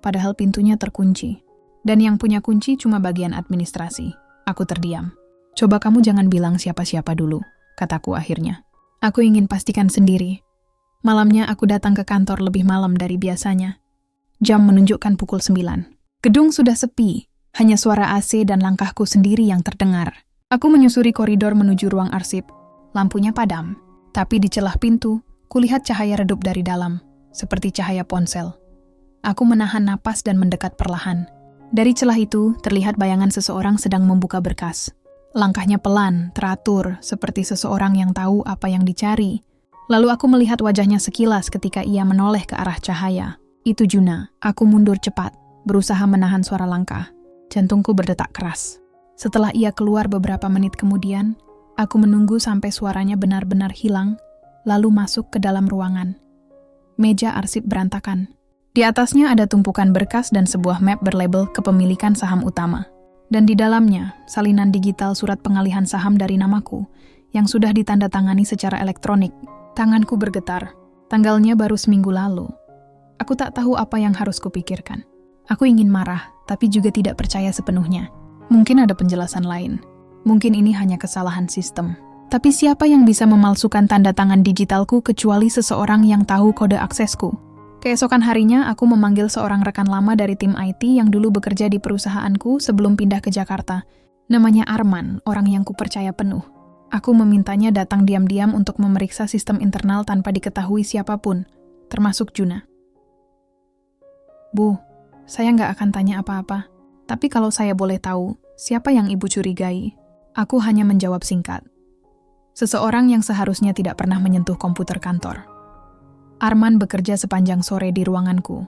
padahal pintunya terkunci. Dan yang punya kunci cuma bagian administrasi. Aku terdiam. Coba kamu jangan bilang siapa-siapa dulu, kataku akhirnya. Aku ingin pastikan sendiri. Malamnya aku datang ke kantor lebih malam dari biasanya. Jam menunjukkan pukul 9. Gedung sudah sepi, hanya suara AC dan langkahku sendiri yang terdengar. Aku menyusuri koridor menuju ruang arsip. Lampunya padam, tapi di celah pintu, kulihat cahaya redup dari dalam, seperti cahaya ponsel. Aku menahan napas dan mendekat perlahan. Dari celah itu, terlihat bayangan seseorang sedang membuka berkas. Langkahnya pelan, teratur, seperti seseorang yang tahu apa yang dicari. Lalu aku melihat wajahnya sekilas ketika ia menoleh ke arah cahaya. Itu Juna. Aku mundur cepat, berusaha menahan suara langkah. Jantungku berdetak keras. Setelah ia keluar beberapa menit kemudian, aku menunggu sampai suaranya benar-benar hilang, lalu masuk ke dalam ruangan. Meja arsip berantakan. Di atasnya ada tumpukan berkas dan sebuah map berlabel kepemilikan saham utama. Dan di dalamnya, salinan digital surat pengalihan saham dari namaku, yang sudah ditandatangani secara elektronik. Tanganku bergetar. Tanggalnya baru seminggu lalu. Aku tak tahu apa yang harus kupikirkan. Aku ingin marah, tapi juga tidak percaya sepenuhnya. Mungkin ada penjelasan lain. Mungkin ini hanya kesalahan sistem. Tapi siapa yang bisa memalsukan tanda tangan digitalku kecuali seseorang yang tahu kode aksesku? Keesokan harinya, aku memanggil seorang rekan lama dari tim IT yang dulu bekerja di perusahaanku sebelum pindah ke Jakarta. Namanya Arman, orang yang kupercaya penuh. Aku memintanya datang diam-diam untuk memeriksa sistem internal tanpa diketahui siapapun, termasuk Juna. Bu, saya nggak akan tanya apa-apa. Tapi kalau saya boleh tahu, siapa yang ibu curigai? Aku hanya menjawab singkat. Seseorang yang seharusnya tidak pernah menyentuh komputer kantor. Arman bekerja sepanjang sore di ruanganku.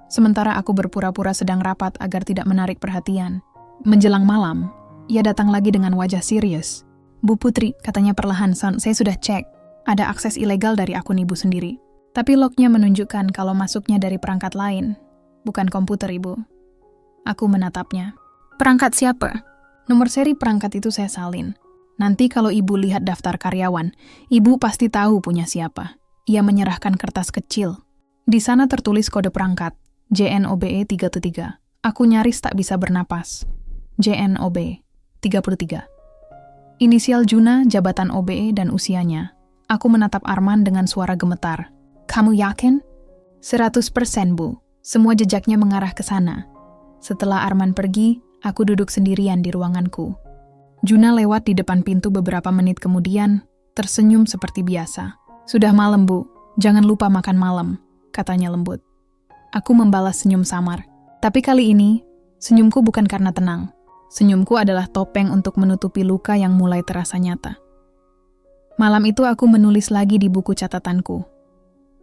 Sementara aku berpura-pura sedang rapat agar tidak menarik perhatian. Menjelang malam, ia datang lagi dengan wajah serius. Bu Putri, katanya perlahan, saya sudah cek. Ada akses ilegal dari akun ibu sendiri. Tapi lognya menunjukkan kalau masuknya dari perangkat lain. Bukan komputer ibu. Aku menatapnya. Perangkat siapa? Nomor seri perangkat itu saya salin. Nanti kalau ibu lihat daftar karyawan, ibu pasti tahu punya siapa. Ia menyerahkan kertas kecil. Di sana tertulis kode perangkat, JNOBE 33. Aku nyaris tak bisa bernapas. JNOB 33. Inisial Juna, jabatan OBE, dan usianya. Aku menatap Arman dengan suara gemetar. Kamu yakin? 100% Bu. Semua jejaknya mengarah ke sana. Setelah Arman pergi, aku duduk sendirian di ruanganku. Juna lewat di depan pintu beberapa menit kemudian, tersenyum seperti biasa. Sudah malam, Bu. Jangan lupa makan malam, katanya lembut. Aku membalas senyum samar. Tapi kali ini, senyumku bukan karena tenang. Senyumku adalah topeng untuk menutupi luka yang mulai terasa nyata. Malam itu aku menulis lagi di buku catatanku.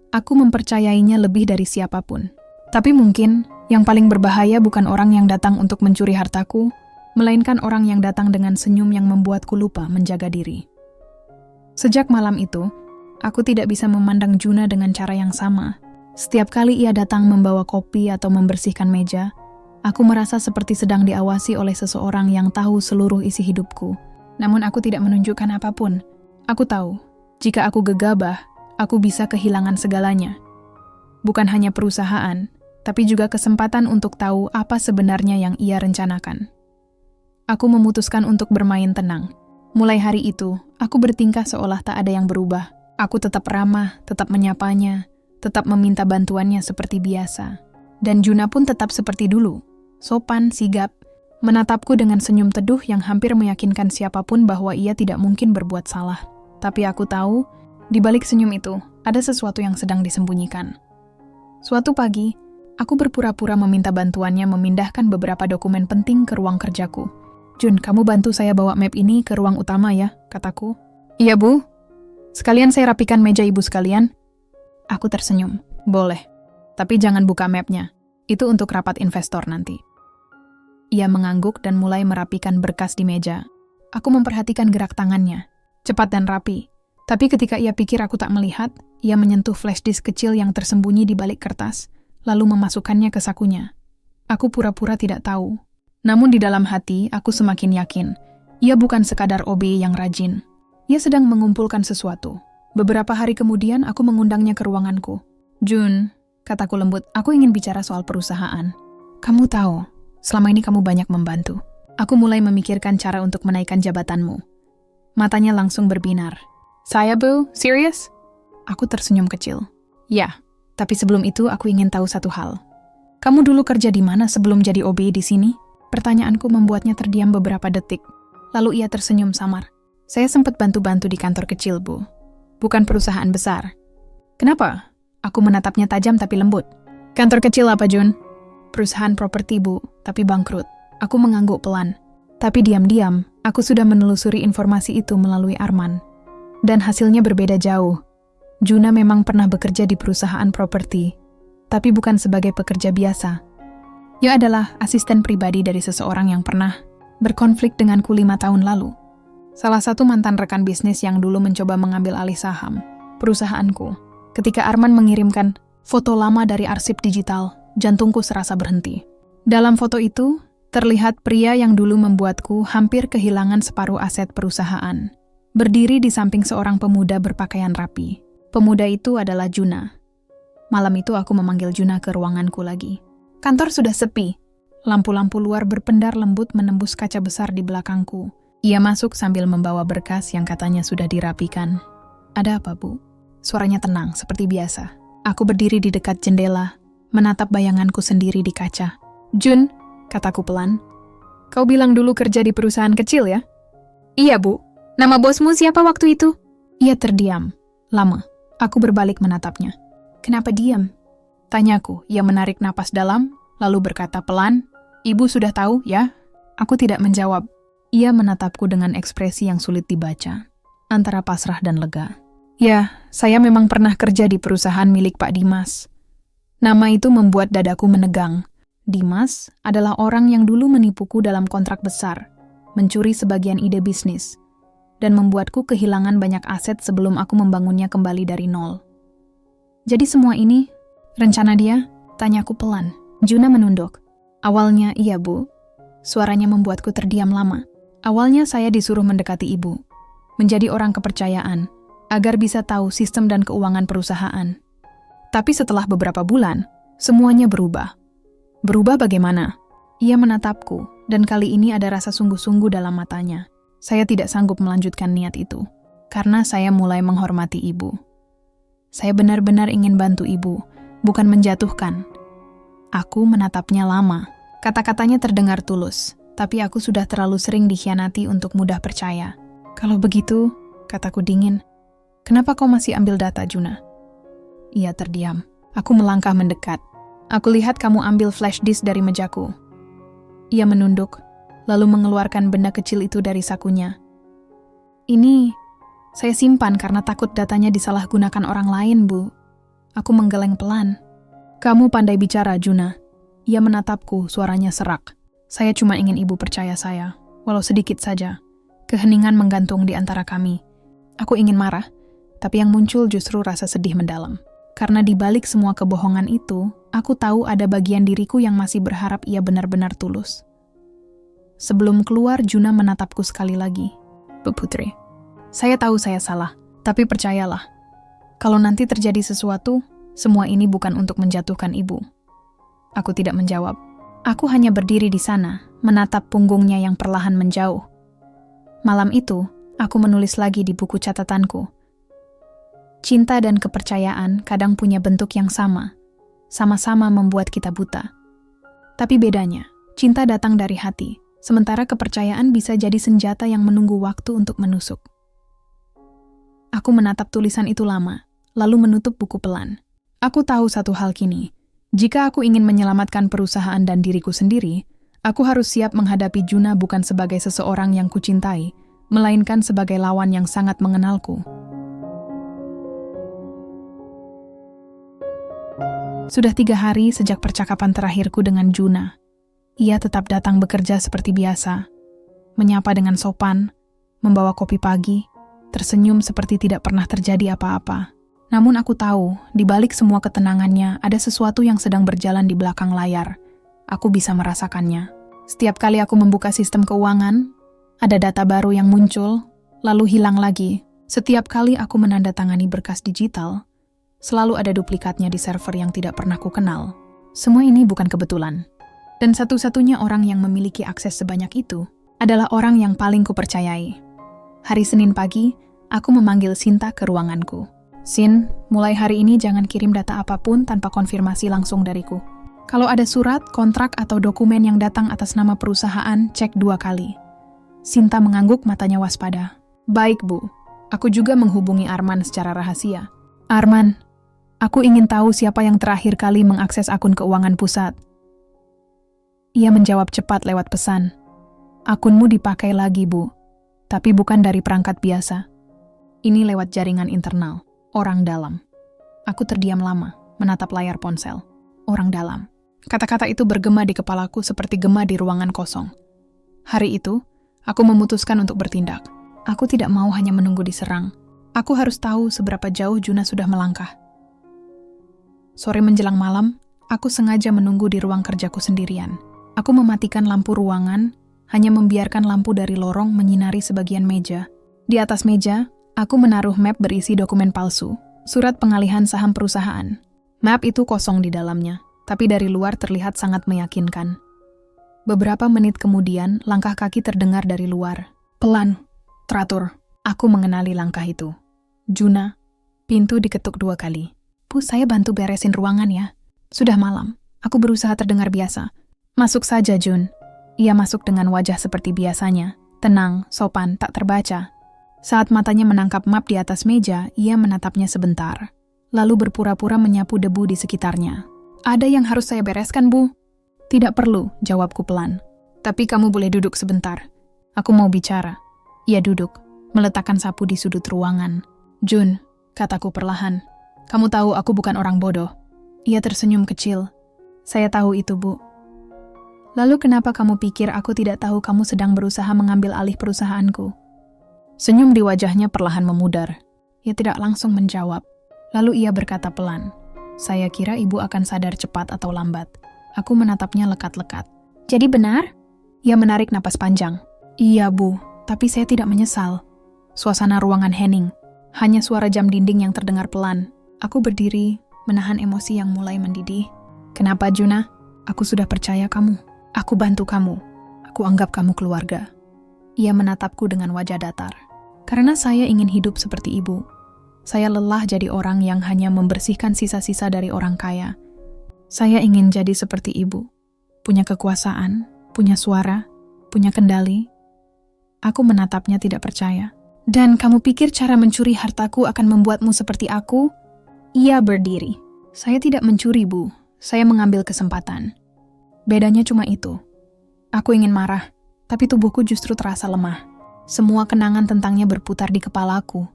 Aku mempercayainya lebih dari siapapun. Tapi mungkin, yang paling berbahaya bukan orang yang datang untuk mencuri hartaku, melainkan orang yang datang dengan senyum yang membuatku lupa menjaga diri. Sejak malam itu, aku tidak bisa memandang Juna dengan cara yang sama. Setiap kali ia datang membawa kopi atau membersihkan meja, aku merasa seperti sedang diawasi oleh seseorang yang tahu seluruh isi hidupku. Namun aku tidak menunjukkan apapun. Aku tahu, jika aku gegabah, aku bisa kehilangan segalanya. Bukan hanya perusahaan, tapi juga kesempatan untuk tahu apa sebenarnya yang ia rencanakan. Aku memutuskan untuk bermain tenang. Mulai hari itu, aku bertingkah seolah tak ada yang berubah. Aku tetap ramah, tetap menyapanya, tetap meminta bantuannya seperti biasa. Dan Juna pun tetap seperti dulu, sopan, sigap, menatapku dengan senyum teduh yang hampir meyakinkan siapapun bahwa ia tidak mungkin berbuat salah. Tapi aku tahu, di balik senyum itu, ada sesuatu yang sedang disembunyikan. Suatu pagi, aku berpura-pura meminta bantuannya memindahkan beberapa dokumen penting ke ruang kerjaku. Jun, kamu bantu saya bawa map ini ke ruang utama ya, kataku. Iya, Bu. Sekalian saya rapikan meja ibu sekalian. Aku tersenyum. Boleh. Tapi jangan buka mapnya. Itu untuk rapat investor nanti. Ia mengangguk dan mulai merapikan berkas di meja. Aku memperhatikan gerak tangannya. Cepat dan rapi. Tapi ketika ia pikir aku tak melihat, ia menyentuh flash disk kecil yang tersembunyi di balik kertas, lalu memasukkannya ke sakunya. Aku pura-pura tidak tahu. Namun di dalam hati, aku semakin yakin. Ia bukan sekadar OB yang rajin. Ia sedang mengumpulkan sesuatu. Beberapa hari kemudian, aku mengundangnya ke ruanganku. Jun, kataku lembut, aku ingin bicara soal perusahaan. Kamu tahu, selama ini kamu banyak membantu. Aku mulai memikirkan cara untuk menaikkan jabatanmu. Matanya langsung berbinar. Saya, Bu? Serius? Aku tersenyum kecil. Ya, tapi sebelum itu aku ingin tahu satu hal. Kamu dulu kerja di mana sebelum jadi OB di sini? Pertanyaanku membuatnya terdiam beberapa detik. Lalu ia tersenyum samar. Saya sempat bantu-bantu di kantor kecil, Bu. Bukan perusahaan besar. Kenapa? Aku menatapnya tajam tapi lembut. Kantor kecil apa, Jun? Perusahaan properti, Bu, tapi bangkrut. Aku mengangguk pelan. Tapi diam-diam, aku sudah menelusuri informasi itu melalui Arman. Dan hasilnya berbeda jauh. Juna memang pernah bekerja di perusahaan properti, tapi bukan sebagai pekerja biasa. Ia adalah asisten pribadi dari seseorang yang pernah berkonflik denganku 5 tahun lalu. Salah satu mantan rekan bisnis yang dulu mencoba mengambil alih saham perusahaanku. Ketika Arman mengirimkan foto lama dari arsip digital, jantungku serasa berhenti. Dalam foto itu, terlihat pria yang dulu membuatku hampir kehilangan separuh aset perusahaan. Berdiri di samping seorang pemuda berpakaian rapi. Pemuda itu adalah Juna. Malam itu aku memanggil Juna ke ruanganku lagi. Kantor sudah sepi. Lampu-lampu luar berpendar lembut menembus kaca besar di belakangku. Ia masuk sambil membawa berkas yang katanya sudah dirapikan. "Ada apa, Bu?" Suaranya tenang, seperti biasa. Aku berdiri di dekat jendela, menatap bayanganku sendiri di kaca. "Jun," kataku pelan, "kau bilang dulu kerja di perusahaan kecil ya?" "Iya, Bu. Nama bosmu siapa waktu itu?" Ia terdiam. Lama. Aku berbalik menatapnya. "Kenapa diam?" Tanyaku. Ia menarik napas dalam, lalu berkata pelan, "Ibu sudah tahu, ya?" Aku tidak menjawab. Ia menatapku dengan ekspresi yang sulit dibaca, antara pasrah dan lega. "Ya, saya memang pernah kerja di perusahaan milik Pak Dimas." Nama itu membuat dadaku menegang. Dimas adalah orang yang dulu menipuku dalam kontrak besar, mencuri sebagian ide bisnis, dan membuatku kehilangan banyak aset sebelum aku membangunnya kembali dari nol. "Jadi semua ini, rencana dia?" Tanyaku pelan. Juna menunduk. "Awalnya iya, Bu." Suaranya membuatku terdiam lama. "Awalnya saya disuruh mendekati Ibu, menjadi orang kepercayaan, agar bisa tahu sistem dan keuangan perusahaan. Tapi setelah beberapa bulan, semuanya berubah." "Berubah bagaimana?" Ia menatapku, dan kali ini ada rasa sungguh-sungguh dalam matanya. Saya tidak sanggup melanjutkan niat itu, karena saya mulai menghormati Ibu. Saya benar-benar ingin bantu Ibu, bukan menjatuhkan. Aku menatapnya lama. Kata-katanya terdengar tulus, tapi aku sudah terlalu sering dikhianati untuk mudah percaya. "Kalau begitu," kataku dingin, "kenapa kau masih ambil data, Juna?" Ia terdiam. Aku melangkah mendekat. "Aku lihat kamu ambil flash disk dari mejaku." Ia menunduk, lalu mengeluarkan benda kecil itu dari sakunya. "Ini saya simpan karena takut datanya disalahgunakan orang lain, Bu." Aku menggeleng pelan. "Kamu pandai bicara, Juna." Ia menatapku, suaranya serak. "Saya cuma ingin Ibu percaya saya, walau sedikit saja." Keheningan menggantung di antara kami. Aku ingin marah, tapi yang muncul justru rasa sedih mendalam. Karena di balik semua kebohongan itu, aku tahu ada bagian diriku yang masih berharap ia benar-benar tulus. Sebelum keluar, Juna menatapku sekali lagi. "Bu Putri, saya tahu saya salah, tapi percayalah, kalau nanti terjadi sesuatu, semua ini bukan untuk menjatuhkan Ibu." Aku tidak menjawab. Aku hanya berdiri di sana, menatap punggungnya yang perlahan menjauh. Malam itu, aku menulis lagi di buku catatanku. Cinta dan kepercayaan kadang punya bentuk yang sama-sama membuat kita buta. Tapi bedanya, cinta datang dari hati, sementara kepercayaan bisa jadi senjata yang menunggu waktu untuk menusuk. Aku menatap tulisan itu lama, lalu menutup buku pelan. Aku tahu satu hal kini, jika aku ingin menyelamatkan perusahaan dan diriku sendiri, aku harus siap menghadapi Juna bukan sebagai seseorang yang kucintai, melainkan sebagai lawan yang sangat mengenalku. Sudah 3 hari sejak percakapan terakhirku dengan Juna. Ia tetap datang bekerja seperti biasa, menyapa dengan sopan, membawa kopi pagi, tersenyum seperti tidak pernah terjadi apa-apa. Namun aku tahu, di balik semua ketenangannya ada sesuatu yang sedang berjalan di belakang layar. Aku bisa merasakannya. Setiap kali aku membuka sistem keuangan, ada data baru yang muncul, lalu hilang lagi. Setiap kali aku menandatangani berkas digital, selalu ada duplikatnya di server yang tidak pernah ku kenal. Semua ini bukan kebetulan. Dan satu-satunya orang yang memiliki akses sebanyak itu adalah orang yang paling kupercayai. Hari Senin pagi, aku memanggil Sinta ke ruanganku. "Sin, mulai hari ini jangan kirim data apapun tanpa konfirmasi langsung dariku. Kalau ada surat, kontrak, atau dokumen yang datang atas nama perusahaan, cek 2 kali. Sinta mengangguk, matanya waspada. "Baik, Bu. Aku juga menghubungi Arman secara rahasia." "Arman, aku ingin tahu siapa yang terakhir kali mengakses akun keuangan pusat." Ia menjawab cepat lewat pesan. "Akunmu dipakai lagi, Bu. Tapi bukan dari perangkat biasa. Ini lewat jaringan internal. Orang dalam." Aku terdiam lama, menatap layar ponsel. Orang dalam. Kata-kata itu bergema di kepalaku seperti gema di ruangan kosong. Hari itu, aku memutuskan untuk bertindak. Aku tidak mau hanya menunggu diserang. Aku harus tahu seberapa jauh Juna sudah melangkah. Sore menjelang malam, aku sengaja menunggu di ruang kerjaku sendirian. Aku mematikan lampu ruangan, hanya membiarkan lampu dari lorong menyinari sebagian meja. Di atas meja, aku menaruh map berisi dokumen palsu, surat pengalihan saham perusahaan. Map itu kosong di dalamnya, tapi dari luar terlihat sangat meyakinkan. Beberapa menit kemudian, langkah kaki terdengar dari luar. Pelan, teratur. Aku mengenali langkah itu. Juna, pintu diketuk 2 kali. Bu, saya bantu beresin ruangan ya. Sudah malam, aku berusaha terdengar biasa. Masuk saja, Jun. Ia masuk dengan wajah seperti biasanya, tenang, sopan, tak terbaca. Saat matanya menangkap map di atas meja, ia menatapnya sebentar, lalu berpura-pura menyapu debu di sekitarnya. Ada yang harus saya bereskan, Bu? Tidak perlu, jawabku pelan. Tapi kamu boleh duduk sebentar. Aku mau bicara. Ia duduk, meletakkan sapu di sudut ruangan. Jun, kataku perlahan. Kamu tahu aku bukan orang bodoh. Ia tersenyum kecil. Saya tahu itu, Bu. Lalu kenapa kamu pikir aku tidak tahu kamu sedang berusaha mengambil alih perusahaanku? Senyum di wajahnya perlahan memudar. Ia tidak langsung menjawab. Lalu ia berkata pelan, saya kira ibu akan sadar cepat atau lambat. Aku menatapnya lekat-lekat. Jadi benar? Ia menarik napas panjang. Iya, Bu, tapi saya tidak menyesal. Suasana ruangan hening. Hanya suara jam dinding yang terdengar pelan. Aku berdiri, menahan emosi yang mulai mendidih. Kenapa, Juna? Aku sudah percaya kamu. Aku bantu kamu. Aku anggap kamu keluarga. Ia menatapku dengan wajah datar. Karena saya ingin hidup seperti ibu. Saya lelah jadi orang yang hanya membersihkan sisa-sisa dari orang kaya. Saya ingin jadi seperti ibu. Punya kekuasaan, punya suara, punya kendali. Aku menatapnya tidak percaya. Dan kamu pikir cara mencuri hartaku akan membuatmu seperti aku? Ia berdiri. Saya tidak mencuri, Bu. Saya mengambil kesempatan. Bedanya cuma itu. Aku ingin marah, tapi tubuhku justru terasa lemah. Semua kenangan tentangnya berputar di kepalaku.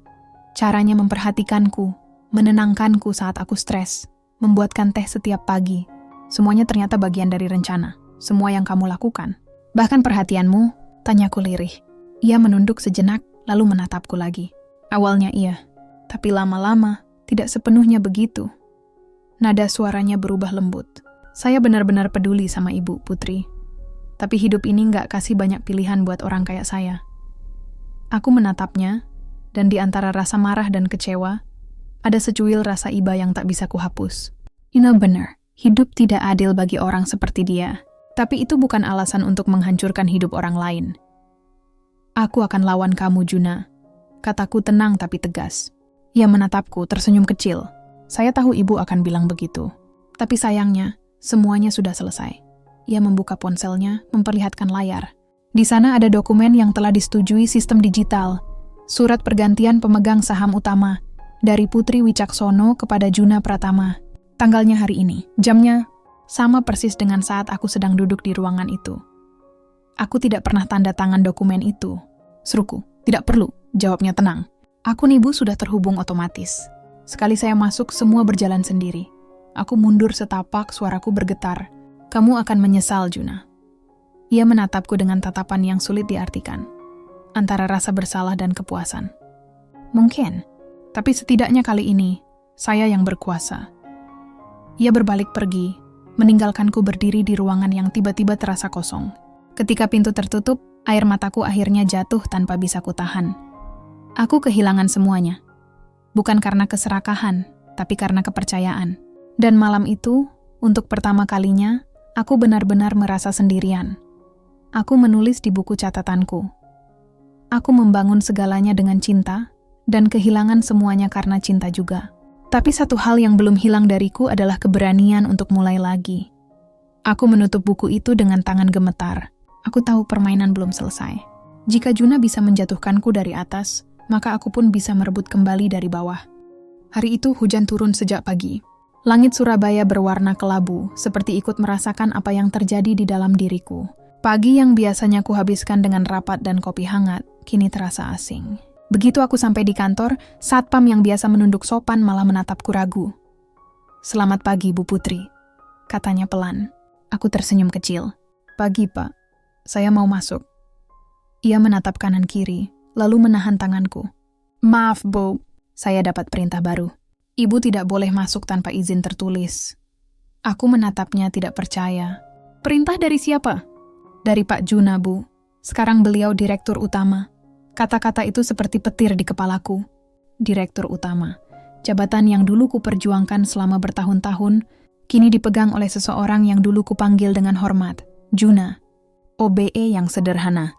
Caranya memperhatikanku, menenangkanku saat aku stres, membuatkan teh setiap pagi. Semuanya ternyata bagian dari rencana. Semua yang kamu lakukan. Bahkan perhatianmu, tanyaku lirih. Ia menunduk sejenak, lalu menatapku lagi. Awalnya iya, tapi lama-lama tidak sepenuhnya begitu. Nada suaranya berubah lembut. Saya benar-benar peduli sama ibu, Putri. Tapi hidup ini nggak kasih banyak pilihan buat orang kayak saya. Aku menatapnya, dan di antara rasa marah dan kecewa, ada secuil rasa iba yang tak bisa kuhapus. Benar, hidup tidak adil bagi orang seperti dia. Tapi itu bukan alasan untuk menghancurkan hidup orang lain. Aku akan lawan kamu, Juna. Kataku tenang tapi tegas. Ia menatapku tersenyum kecil. Saya tahu ibu akan bilang begitu. Tapi sayangnya, semuanya sudah selesai. Ia membuka ponselnya, memperlihatkan layar. Di sana ada dokumen yang telah disetujui sistem digital. Surat pergantian pemegang saham utama. Dari Putri Wicaksono kepada Juna Pratama. Tanggalnya hari ini. Jamnya sama persis dengan saat aku sedang duduk di ruangan itu. Aku tidak pernah tanda tangan dokumen itu. Seruku, tidak perlu. Jawabnya tenang. Aku nih, Bu, sudah terhubung otomatis. Sekali saya masuk, semua berjalan sendiri. Aku mundur setapak, suaraku bergetar. Kamu akan menyesal, Juna. Ia menatapku dengan tatapan yang sulit diartikan. Antara rasa bersalah dan kepuasan. Mungkin, tapi setidaknya kali ini, saya yang berkuasa. Ia berbalik pergi, meninggalkanku berdiri di ruangan yang tiba-tiba terasa kosong. Ketika pintu tertutup, air mataku akhirnya jatuh tanpa bisa kutahan. Aku kehilangan semuanya. Bukan karena keserakahan, tapi karena kepercayaan. Dan malam itu, untuk pertama kalinya, aku benar-benar merasa sendirian. Aku menulis di buku catatanku. Aku membangun segalanya dengan cinta, dan kehilangan semuanya karena cinta juga. Tapi satu hal yang belum hilang dariku adalah keberanian untuk mulai lagi. Aku menutup buku itu dengan tangan gemetar. Aku tahu permainan belum selesai. Jika Juna bisa menjatuhkanku dari atas, maka aku pun bisa merebut kembali dari bawah. Hari itu hujan turun sejak pagi. Langit Surabaya berwarna kelabu, seperti ikut merasakan apa yang terjadi di dalam diriku. Pagi yang biasanya kuhabiskan dengan rapat dan kopi hangat, kini terasa asing. Begitu aku sampai di kantor, satpam yang biasa menunduk sopan malah menatapku ragu. Selamat pagi, Bu Putri, katanya pelan. Aku tersenyum kecil. Pagi, Pak. Saya mau masuk. Ia menatap kanan kiri, lalu menahan tanganku. Maaf, Bu. Saya dapat perintah baru. Ibu tidak boleh masuk tanpa izin tertulis. Aku menatapnya tidak percaya. Perintah dari siapa? Dari Pak Juna, Bu. Sekarang beliau direktur utama. Kata-kata itu seperti petir di kepalaku. Direktur utama. Jabatan yang dulu kuperjuangkan selama bertahun-tahun, kini dipegang oleh seseorang yang dulu kupanggil dengan hormat. Juna. OBE yang sederhana.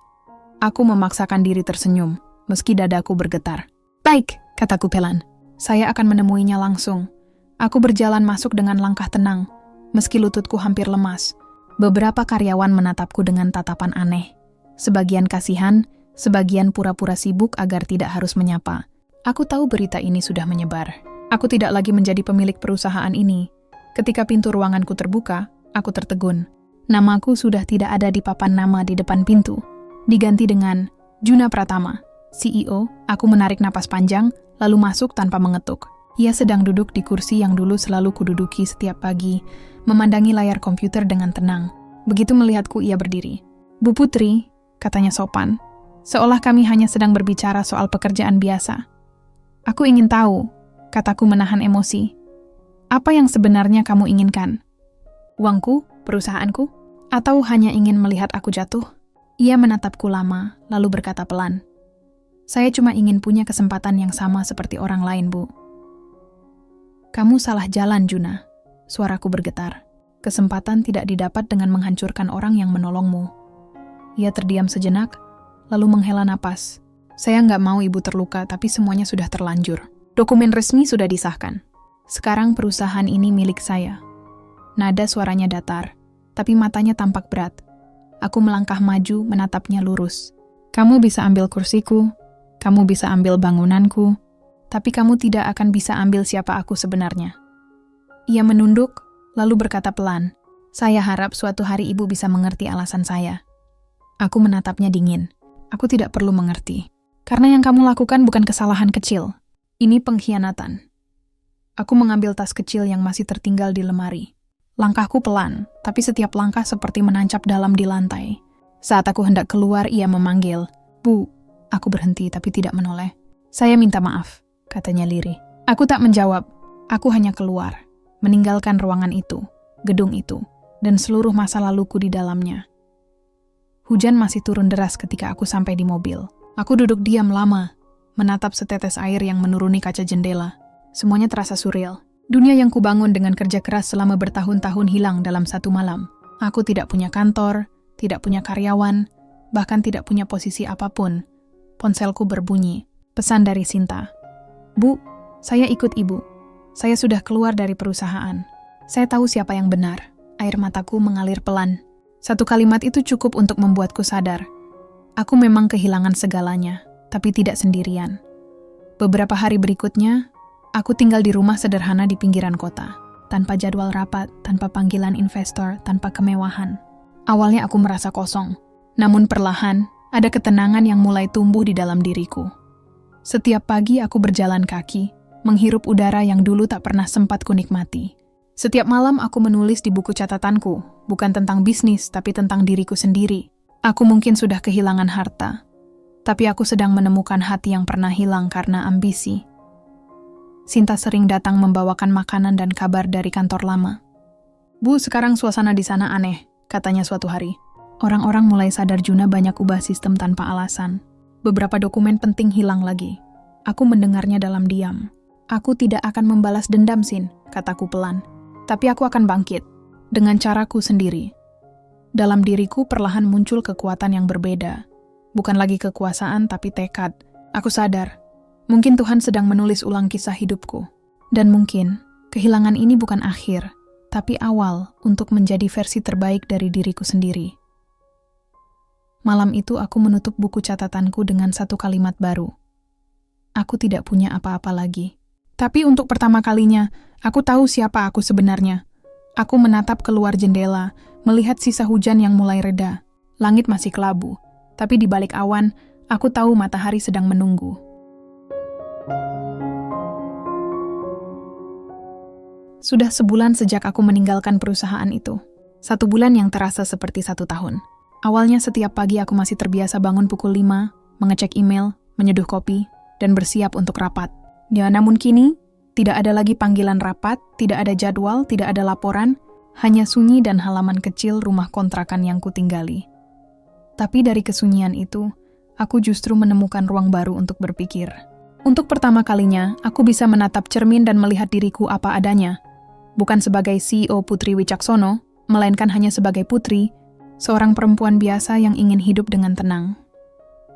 Aku memaksakan diri tersenyum, meski dadaku bergetar. Baik, kataku pelan. Saya akan menemuinya langsung. Aku berjalan masuk dengan langkah tenang, meski lututku hampir lemas. Beberapa karyawan menatapku dengan tatapan aneh. Sebagian kasihan, sebagian pura-pura sibuk agar tidak harus menyapa. Aku tahu berita ini sudah menyebar. Aku tidak lagi menjadi pemilik perusahaan ini. Ketika pintu ruanganku terbuka, aku tertegun. Namaku sudah tidak ada di papan nama di depan pintu. Diganti dengan Juna Pratama, CEO. Aku menarik napas panjang, lalu masuk tanpa mengetuk. Ia sedang duduk di kursi yang dulu selalu kududuki setiap pagi, memandangi layar komputer dengan tenang. Begitu melihatku, ia berdiri. Bu Putri, katanya sopan, seolah kami hanya sedang berbicara soal pekerjaan biasa. Aku ingin tahu, kataku menahan emosi. Apa yang sebenarnya kamu inginkan? Uangku? Perusahaanku? Atau hanya ingin melihat aku jatuh? Ia menatapku lama, lalu berkata pelan. Saya cuma ingin punya kesempatan yang sama seperti orang lain, Bu. Kamu salah jalan, Juna. Suaraku bergetar. Kesempatan tidak didapat dengan menghancurkan orang yang menolongmu. Ia terdiam sejenak, lalu menghela napas. Saya nggak mau ibu terluka, tapi semuanya sudah terlanjur. Dokumen resmi sudah disahkan. Sekarang perusahaan ini milik saya. Nada suaranya datar, tapi matanya tampak berat. Aku melangkah maju, menatapnya lurus. Kamu bisa ambil kursiku, kamu bisa ambil bangunanku, tapi kamu tidak akan bisa ambil siapa aku sebenarnya. Ia menunduk, lalu berkata pelan, saya harap suatu hari ibu bisa mengerti alasan saya. Aku menatapnya dingin. Aku tidak perlu mengerti. Karena yang kamu lakukan bukan kesalahan kecil. Ini pengkhianatan. Aku mengambil tas kecil yang masih tertinggal di lemari. Langkahku pelan, tapi setiap langkah seperti menancap dalam di lantai. Saat aku hendak keluar, ia memanggil. Bu, aku berhenti tapi tidak menoleh. Saya minta maaf, katanya lirih. Aku tak menjawab. Aku hanya keluar, meninggalkan ruangan itu, gedung itu, dan seluruh masa laluku di dalamnya. Hujan masih turun deras ketika aku sampai di mobil. Aku duduk diam lama, menatap setetes air yang menuruni kaca jendela. Semuanya terasa surreal. Dunia yang kubangun dengan kerja keras selama bertahun-tahun hilang dalam satu malam. Aku tidak punya kantor, tidak punya karyawan, bahkan tidak punya posisi apapun. Ponselku berbunyi. Pesan dari Sinta. Bu, saya ikut ibu. Saya sudah keluar dari perusahaan. Saya tahu siapa yang benar. Air mataku mengalir pelan. Satu kalimat itu cukup untuk membuatku sadar. Aku memang kehilangan segalanya, tapi tidak sendirian. Beberapa hari berikutnya, aku tinggal di rumah sederhana di pinggiran kota, tanpa jadwal rapat, tanpa panggilan investor, tanpa kemewahan. Awalnya aku merasa kosong, namun perlahan ada ketenangan yang mulai tumbuh di dalam diriku. Setiap pagi aku berjalan kaki, menghirup udara yang dulu tak pernah sempat kunikmati. Setiap malam aku menulis di buku catatanku, bukan tentang bisnis, tapi tentang diriku sendiri. Aku mungkin sudah kehilangan harta, tapi aku sedang menemukan hati yang pernah hilang karena ambisi. Sinta sering datang membawakan makanan dan kabar dari kantor lama. Bu, sekarang suasana di sana aneh, katanya suatu hari. Orang-orang mulai sadar Juna banyak ubah sistem tanpa alasan. Beberapa dokumen penting hilang lagi. Aku mendengarnya dalam diam. Aku tidak akan membalas dendam, Sin, kataku pelan. Tapi aku akan bangkit, dengan caraku sendiri. Dalam diriku perlahan muncul kekuatan yang berbeda. Bukan lagi kekuasaan, tapi tekad. Aku sadar, mungkin Tuhan sedang menulis ulang kisah hidupku. Dan mungkin, kehilangan ini bukan akhir, tapi awal untuk menjadi versi terbaik dari diriku sendiri. Malam itu aku menutup buku catatanku dengan satu kalimat baru. Aku tidak punya apa-apa lagi. Tapi untuk pertama kalinya, aku tahu siapa aku sebenarnya. Aku menatap keluar jendela, melihat sisa hujan yang mulai reda. Langit masih kelabu, tapi di balik awan, aku tahu matahari sedang menunggu. Sudah sebulan sejak aku meninggalkan perusahaan itu. 1 bulan yang terasa seperti 1 tahun. Awalnya setiap pagi aku masih terbiasa bangun pukul 5, mengecek email, menyeduh kopi, dan bersiap untuk rapat. Ya, namun kini, tidak ada lagi panggilan rapat, tidak ada jadwal, tidak ada laporan, hanya sunyi dan halaman kecil rumah kontrakan yang kutinggali. Tapi dari kesunyian itu, aku justru menemukan ruang baru untuk berpikir. Untuk pertama kalinya, aku bisa menatap cermin dan melihat diriku apa adanya. Bukan sebagai CEO Putri Wicaksono, melainkan hanya sebagai putri, seorang perempuan biasa yang ingin hidup dengan tenang.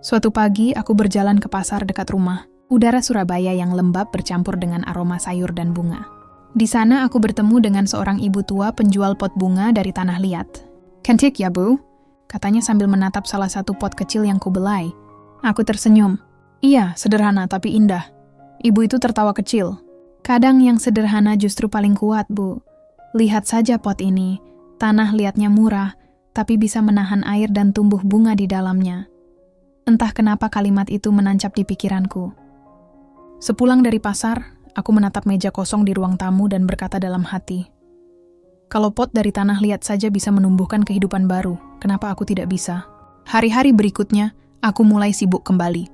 Suatu pagi, aku berjalan ke pasar dekat rumah. Udara Surabaya yang lembab bercampur dengan aroma sayur dan bunga. Di sana aku bertemu dengan seorang ibu tua penjual pot bunga dari Tanah Liat. "Cantik ya, Bu?" katanya sambil menatap salah satu pot kecil yang kubelai. Aku tersenyum. "Iya, sederhana tapi indah." Ibu itu tertawa kecil. "Kadang yang sederhana justru paling kuat, Bu. Lihat saja pot ini. Tanah liatnya murah, tapi bisa menahan air dan tumbuh bunga di dalamnya." Entah kenapa kalimat itu menancap di pikiranku. Sepulang dari pasar, aku menatap meja kosong di ruang tamu dan berkata dalam hati, kalau pot dari tanah liat saja bisa menumbuhkan kehidupan baru, kenapa aku tidak bisa? Hari-hari berikutnya, aku mulai sibuk kembali.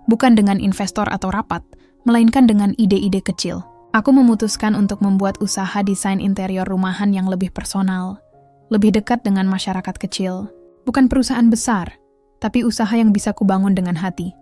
Bukan dengan investor atau rapat, melainkan dengan ide-ide kecil. Aku memutuskan untuk membuat usaha desain interior rumahan yang lebih personal, lebih dekat dengan masyarakat kecil. Bukan perusahaan besar, tapi usaha yang bisa kubangun dengan hati.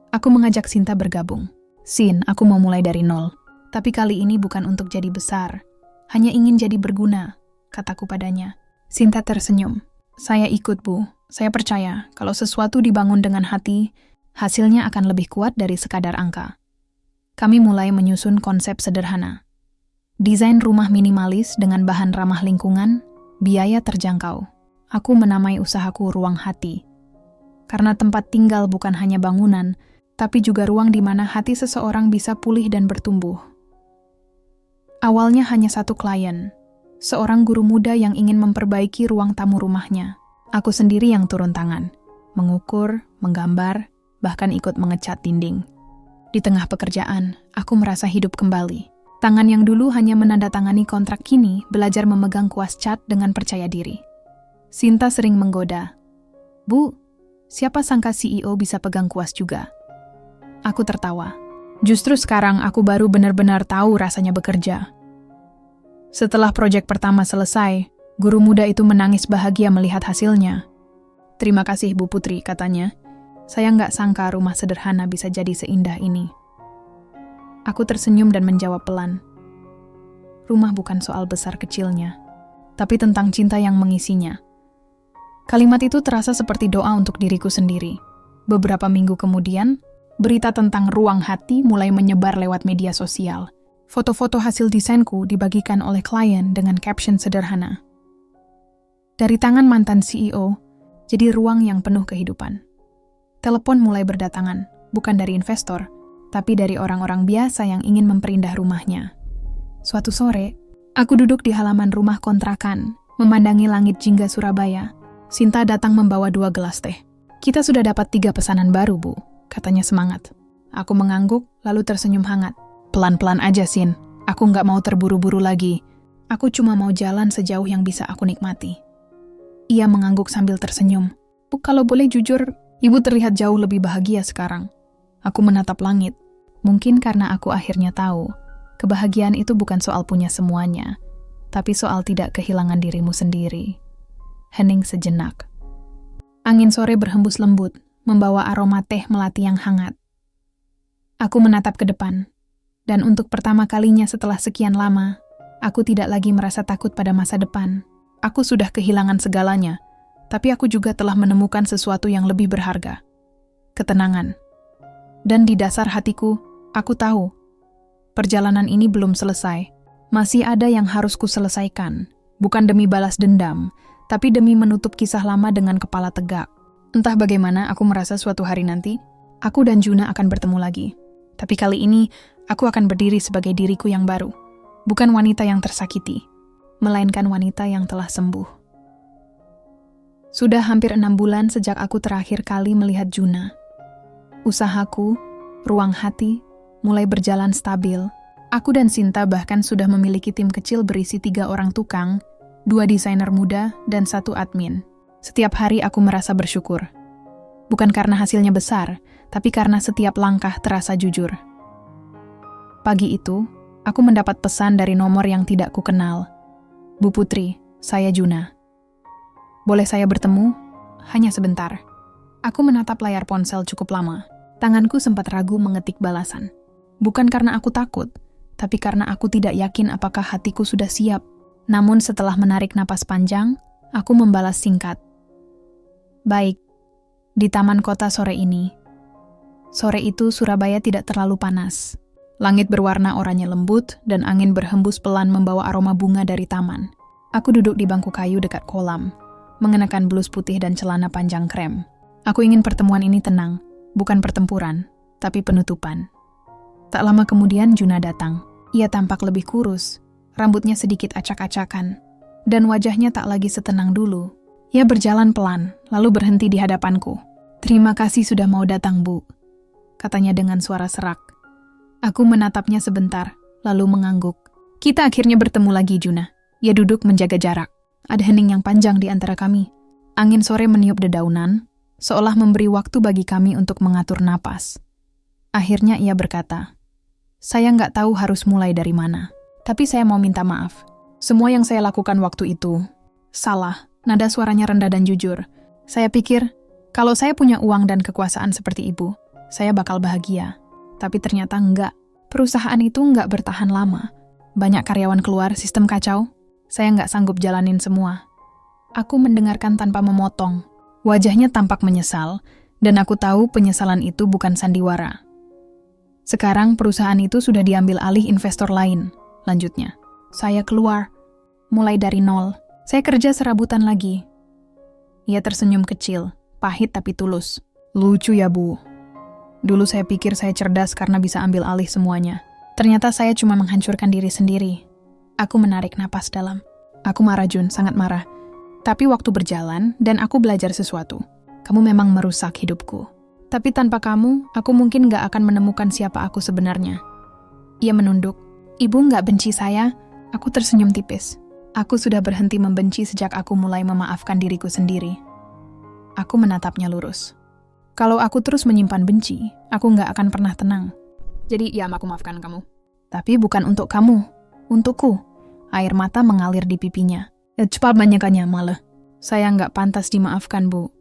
Aku mengajak Sinta bergabung. "Sin, aku mau mulai dari nol. Tapi kali ini bukan untuk jadi besar. Hanya ingin jadi berguna," kataku padanya. Sinta tersenyum. "Saya ikut, Bu. Saya percaya kalau sesuatu dibangun dengan hati, hasilnya akan lebih kuat dari sekadar angka." Kami mulai menyusun konsep sederhana. Desain rumah minimalis dengan bahan ramah lingkungan, biaya terjangkau. Aku menamai usahaku Ruang Hati. Karena tempat tinggal bukan hanya bangunan, tapi juga ruang di mana hati seseorang bisa pulih dan bertumbuh. Awalnya hanya satu klien, seorang guru muda yang ingin memperbaiki ruang tamu rumahnya. Aku sendiri yang turun tangan, mengukur, menggambar, bahkan ikut mengecat dinding. Di tengah pekerjaan, aku merasa hidup kembali. Tangan yang dulu hanya menandatangani kontrak kini belajar memegang kuas cat dengan percaya diri. Sinta sering menggoda, "Bu, siapa sangka CEO bisa pegang kuas juga?" Aku tertawa. Justru sekarang aku baru benar-benar tahu rasanya bekerja. Setelah proyek pertama selesai, guru muda itu menangis bahagia melihat hasilnya. "Terima kasih, Bu Putri," katanya. "Saya nggak sangka rumah sederhana bisa jadi seindah ini." Aku tersenyum dan menjawab pelan. Rumah bukan soal besar kecilnya, tapi tentang cinta yang mengisinya. Kalimat itu terasa seperti doa untuk diriku sendiri. Beberapa minggu kemudian, berita tentang Ruang Hati mulai menyebar lewat media sosial. Foto-foto hasil desainku dibagikan oleh klien dengan caption sederhana. Dari tangan mantan CEO, jadi ruang yang penuh kehidupan. Telepon mulai berdatangan, bukan dari investor, tapi dari orang-orang biasa yang ingin memperindah rumahnya. Suatu sore, aku duduk di halaman rumah kontrakan, memandangi langit jingga Surabaya. Sinta datang membawa 2 gelas teh. "Kita sudah dapat 3 pesanan baru, Bu," katanya semangat. Aku mengangguk, lalu tersenyum hangat. "Pelan-pelan aja, Sin. Aku nggak mau terburu-buru lagi. Aku cuma mau jalan sejauh yang bisa aku nikmati." Ia mengangguk sambil tersenyum. "Bu, kalau boleh jujur, Ibu terlihat jauh lebih bahagia sekarang." Aku menatap langit. Mungkin karena aku akhirnya tahu, kebahagiaan itu bukan soal punya semuanya, tapi soal tidak kehilangan dirimu sendiri. Hening sejenak. Angin sore berhembus lembut, membawa aroma teh melati yang hangat. Aku menatap ke depan, dan untuk pertama kalinya setelah sekian lama, aku tidak lagi merasa takut pada masa depan. Aku sudah kehilangan segalanya, tapi aku juga telah menemukan sesuatu yang lebih berharga. Ketenangan. Dan di dasar hatiku, aku tahu, perjalanan ini belum selesai. Masih ada yang harus kuselesaikan, bukan demi balas dendam, tapi demi menutup kisah lama dengan kepala tegak. Entah bagaimana aku merasa suatu hari nanti, aku dan Juna akan bertemu lagi. Tapi kali ini, aku akan berdiri sebagai diriku yang baru. Bukan wanita yang tersakiti, melainkan wanita yang telah sembuh. Sudah hampir 6 bulan sejak aku terakhir kali melihat Juna. Usahaku, Ruang Hati, mulai berjalan stabil. Aku dan Sinta bahkan sudah memiliki tim kecil berisi 3 orang tukang, 2 desainer muda, dan 1 admin. Setiap hari aku merasa bersyukur. Bukan karena hasilnya besar, tapi karena setiap langkah terasa jujur. Pagi itu, aku mendapat pesan dari nomor yang tidak kukenal. Bu Putri, saya Juna. Boleh saya bertemu? Hanya sebentar. Aku menatap layar ponsel cukup lama. Tanganku sempat ragu mengetik balasan. Bukan karena aku takut, tapi karena aku tidak yakin apakah hatiku sudah siap. Namun setelah menarik napas panjang, aku membalas singkat. Baik, di taman kota sore ini. Sore itu Surabaya tidak terlalu panas. Langit berwarna oranye lembut dan angin berhembus pelan membawa aroma bunga dari taman. Aku duduk di bangku kayu dekat kolam, mengenakan blus putih dan celana panjang krem. Aku ingin pertemuan ini tenang, bukan pertempuran, tapi penutupan. Tak lama kemudian Juna datang. Ia tampak lebih kurus, rambutnya sedikit acak-acakan, dan wajahnya tak lagi setenang dulu. Ia berjalan pelan, lalu berhenti di hadapanku. Terima kasih sudah mau datang, Bu, katanya dengan suara serak. Aku menatapnya sebentar, lalu mengangguk. Kita akhirnya bertemu lagi, Juna. Ia duduk menjaga jarak. Ada hening yang panjang di antara kami. Angin sore meniup dedaunan, seolah memberi waktu bagi kami untuk mengatur napas. Akhirnya ia berkata, saya nggak tahu harus mulai dari mana, tapi saya mau minta maaf. Semua yang saya lakukan waktu itu salah. Nada suaranya rendah dan jujur. Saya pikir, kalau saya punya uang dan kekuasaan seperti ibu, saya bakal bahagia. Tapi ternyata enggak. Perusahaan itu enggak bertahan lama. Banyak karyawan keluar, sistem kacau. Saya enggak sanggup jalanin semua. Aku mendengarkan tanpa memotong. Wajahnya tampak menyesal, dan aku tahu penyesalan itu bukan sandiwara. Sekarang perusahaan itu sudah diambil alih investor lain, lanjutnya. Saya keluar, mulai dari nol. Saya kerja serabutan lagi. Ia tersenyum kecil, pahit tapi tulus. Lucu ya, Bu. Dulu saya pikir saya cerdas karena bisa ambil alih semuanya. Ternyata saya cuma menghancurkan diri sendiri. Aku menarik napas dalam. Aku marah, Jun, sangat marah. Tapi waktu berjalan dan aku belajar sesuatu. Kamu memang merusak hidupku. Tapi tanpa kamu, aku mungkin gak akan menemukan siapa aku sebenarnya. Ia menunduk. Ibu gak benci saya? Aku tersenyum tipis. Aku sudah berhenti membenci sejak aku mulai memaafkan diriku sendiri. Aku menatapnya lurus. Kalau aku terus menyimpan benci, aku gak akan pernah tenang. Jadi ya, aku maafkan kamu. Tapi bukan untuk kamu, untukku. Air mata mengalir di pipinya. Cepat menyekannya malah. Saya nggak pantas dimaafkan, Bu.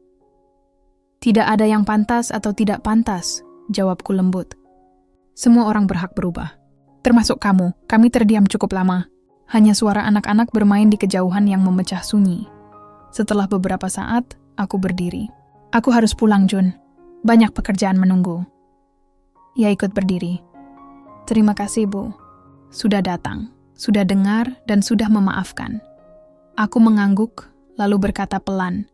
Tidak ada yang pantas atau tidak pantas, jawabku lembut. Semua orang berhak berubah. Termasuk kamu, kami terdiam cukup lama. Hanya suara anak-anak bermain di kejauhan yang memecah sunyi. Setelah beberapa saat, aku berdiri. Aku harus pulang, Jun. Banyak pekerjaan menunggu. Ia ikut berdiri. Terima kasih, Bu. Sudah datang, sudah dengar, dan sudah memaafkan. Aku mengangguk, lalu berkata pelan,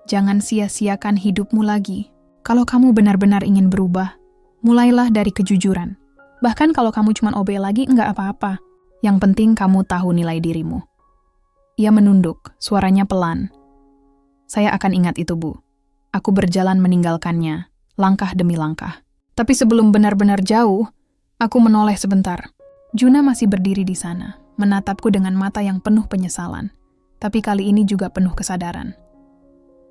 jangan sia-siakan hidupmu lagi. Kalau kamu benar-benar ingin berubah, mulailah dari kejujuran. Bahkan kalau kamu cuma OB lagi, enggak apa-apa. Yang penting kamu tahu nilai dirimu. Ia menunduk, suaranya pelan. Saya akan ingat itu, Bu. Aku berjalan meninggalkannya, langkah demi langkah. Tapi sebelum benar-benar jauh, aku menoleh sebentar. Juna masih berdiri di sana, menatapku dengan mata yang penuh penyesalan. Tapi kali ini juga penuh kesadaran.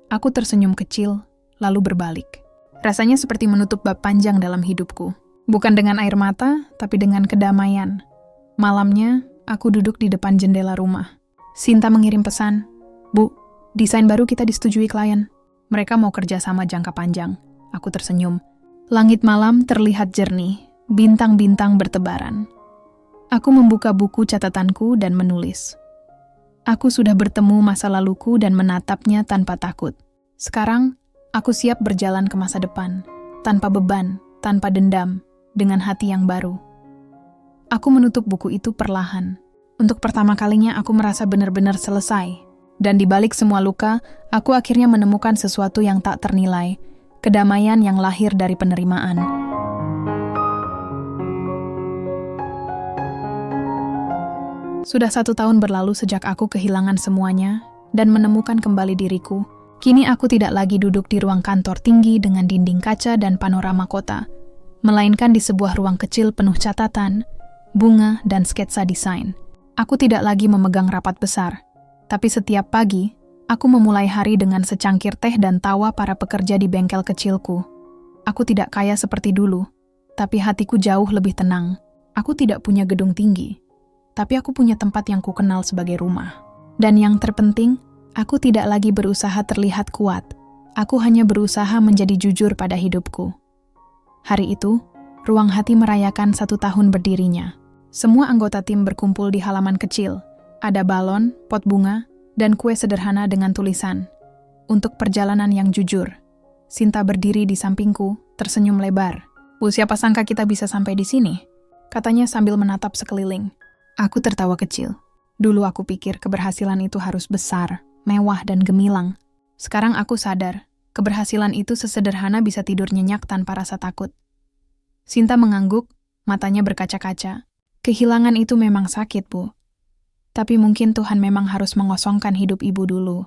Aku tersenyum kecil, lalu berbalik. Rasanya seperti menutup bab panjang dalam hidupku. Bukan dengan air mata, tapi dengan kedamaian. Malamnya, aku duduk di depan jendela rumah. Sinta mengirim pesan, Bu, desain baru kita disetujui klien. Mereka mau kerja sama jangka panjang. Aku tersenyum. Langit malam terlihat jernih, bintang-bintang bertebaran. Aku membuka buku catatanku dan menulis. Aku sudah bertemu masa laluku dan menatapnya tanpa takut. Sekarang, aku siap berjalan ke masa depan, tanpa beban, tanpa dendam, dengan hati yang baru. Aku menutup buku itu perlahan. Untuk pertama kalinya aku merasa benar-benar selesai. Dan di balik semua luka, aku akhirnya menemukan sesuatu yang tak ternilai, kedamaian yang lahir dari penerimaan. Sudah 1 tahun berlalu sejak aku kehilangan semuanya dan menemukan kembali diriku. Kini aku tidak lagi duduk di ruang kantor tinggi dengan dinding kaca dan panorama kota, melainkan di sebuah ruang kecil penuh catatan, bunga, dan sketsa desain. Aku tidak lagi memegang rapat besar, tapi setiap pagi, Aku memulai hari dengan secangkir teh dan tawa para pekerja di bengkel kecilku. Aku tidak kaya seperti dulu, tapi hatiku jauh lebih tenang. Aku tidak punya gedung tinggi, tapi aku punya tempat yang kukenal sebagai rumah. Dan yang terpenting, aku tidak lagi berusaha terlihat kuat. Aku hanya berusaha menjadi jujur pada hidupku. Hari itu, Ruang Hati merayakan 1 tahun berdirinya. Semua anggota tim berkumpul di halaman kecil. Ada balon, pot bunga, dan kue sederhana dengan tulisan, "Untuk perjalanan yang jujur." Sinta berdiri di sampingku, tersenyum lebar. "Bu, siapa sangka kita bisa sampai di sini?" Katanya sambil menatap sekeliling. Aku tertawa kecil. Dulu aku pikir keberhasilan itu harus besar, mewah, dan gemilang. Sekarang aku sadar, keberhasilan itu sesederhana bisa tidur nyenyak tanpa rasa takut. Sinta mengangguk, matanya berkaca-kaca. "Kehilangan itu memang sakit, Bu. Tapi mungkin Tuhan memang harus mengosongkan hidup ibu dulu,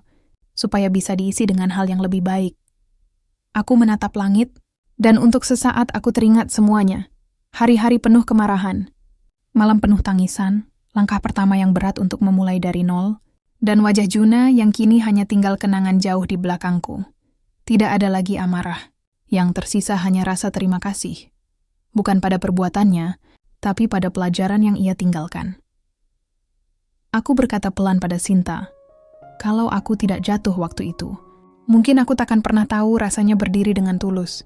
supaya bisa diisi dengan hal yang lebih baik." Aku menatap langit, dan untuk sesaat aku teringat semuanya. Hari-hari penuh kemarahan, malam penuh tangisan, langkah pertama yang berat untuk memulai dari nol, dan wajah Juna yang kini hanya tinggal kenangan jauh di belakangku. Tidak ada lagi amarah, yang tersisa hanya rasa terima kasih. Bukan pada perbuatannya, tapi pada pelajaran yang ia tinggalkan. Aku berkata pelan pada Sinta, kalau aku tidak jatuh waktu itu, mungkin aku takkan pernah tahu rasanya berdiri dengan tulus.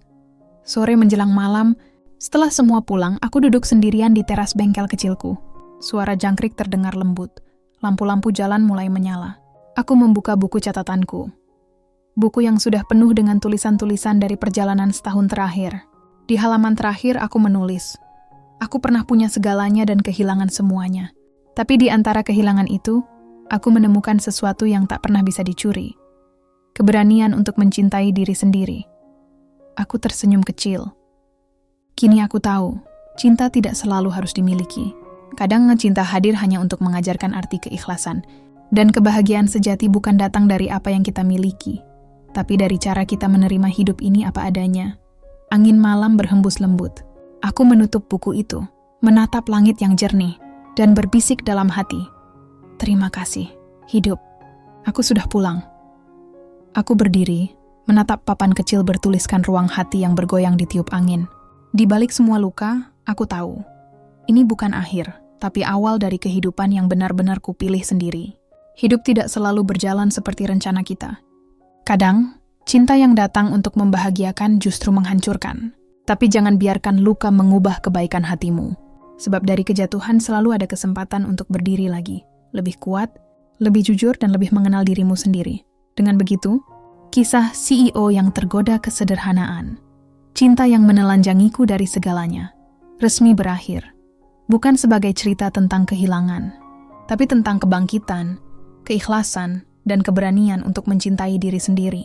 Sore menjelang malam, setelah semua pulang, aku duduk sendirian di teras bengkel kecilku. Suara jangkrik terdengar lembut. Lampu-lampu jalan mulai menyala. Aku membuka buku catatanku. Buku yang sudah penuh dengan tulisan-tulisan dari perjalanan setahun terakhir. Di halaman terakhir aku menulis, aku pernah punya segalanya dan kehilangan semuanya. Tapi di antara kehilangan itu, aku menemukan sesuatu yang tak pernah bisa dicuri. Keberanian untuk mencintai diri sendiri. Aku tersenyum kecil. Kini aku tahu, cinta tidak selalu harus dimiliki. Kadang cinta hadir hanya untuk mengajarkan arti keikhlasan. Dan kebahagiaan sejati bukan datang dari apa yang kita miliki, tapi dari cara kita menerima hidup ini apa adanya. Angin malam berhembus lembut. Aku menutup buku itu, menatap langit yang jernih, dan berbisik dalam hati. Terima kasih, hidup. Aku sudah pulang. Aku berdiri, menatap papan kecil bertuliskan Ruang Hati yang bergoyang ditiup angin. Di balik semua luka, aku tahu. Ini bukan akhir, tapi awal dari kehidupan yang benar-benar kupilih sendiri. Hidup tidak selalu berjalan seperti rencana kita. Kadang, cinta yang datang untuk membahagiakan justru menghancurkan. Tapi jangan biarkan luka mengubah kebaikan hatimu. Sebab dari kejatuhan selalu ada kesempatan untuk berdiri lagi. Lebih kuat, lebih jujur, dan lebih mengenal dirimu sendiri. Dengan begitu, kisah CEO yang tergoda kesederhanaan. Cinta yang menelanjangiku dari segalanya. Resmi berakhir. Bukan sebagai cerita tentang kehilangan, tapi tentang kebangkitan, keikhlasan, dan keberanian untuk mencintai diri sendiri.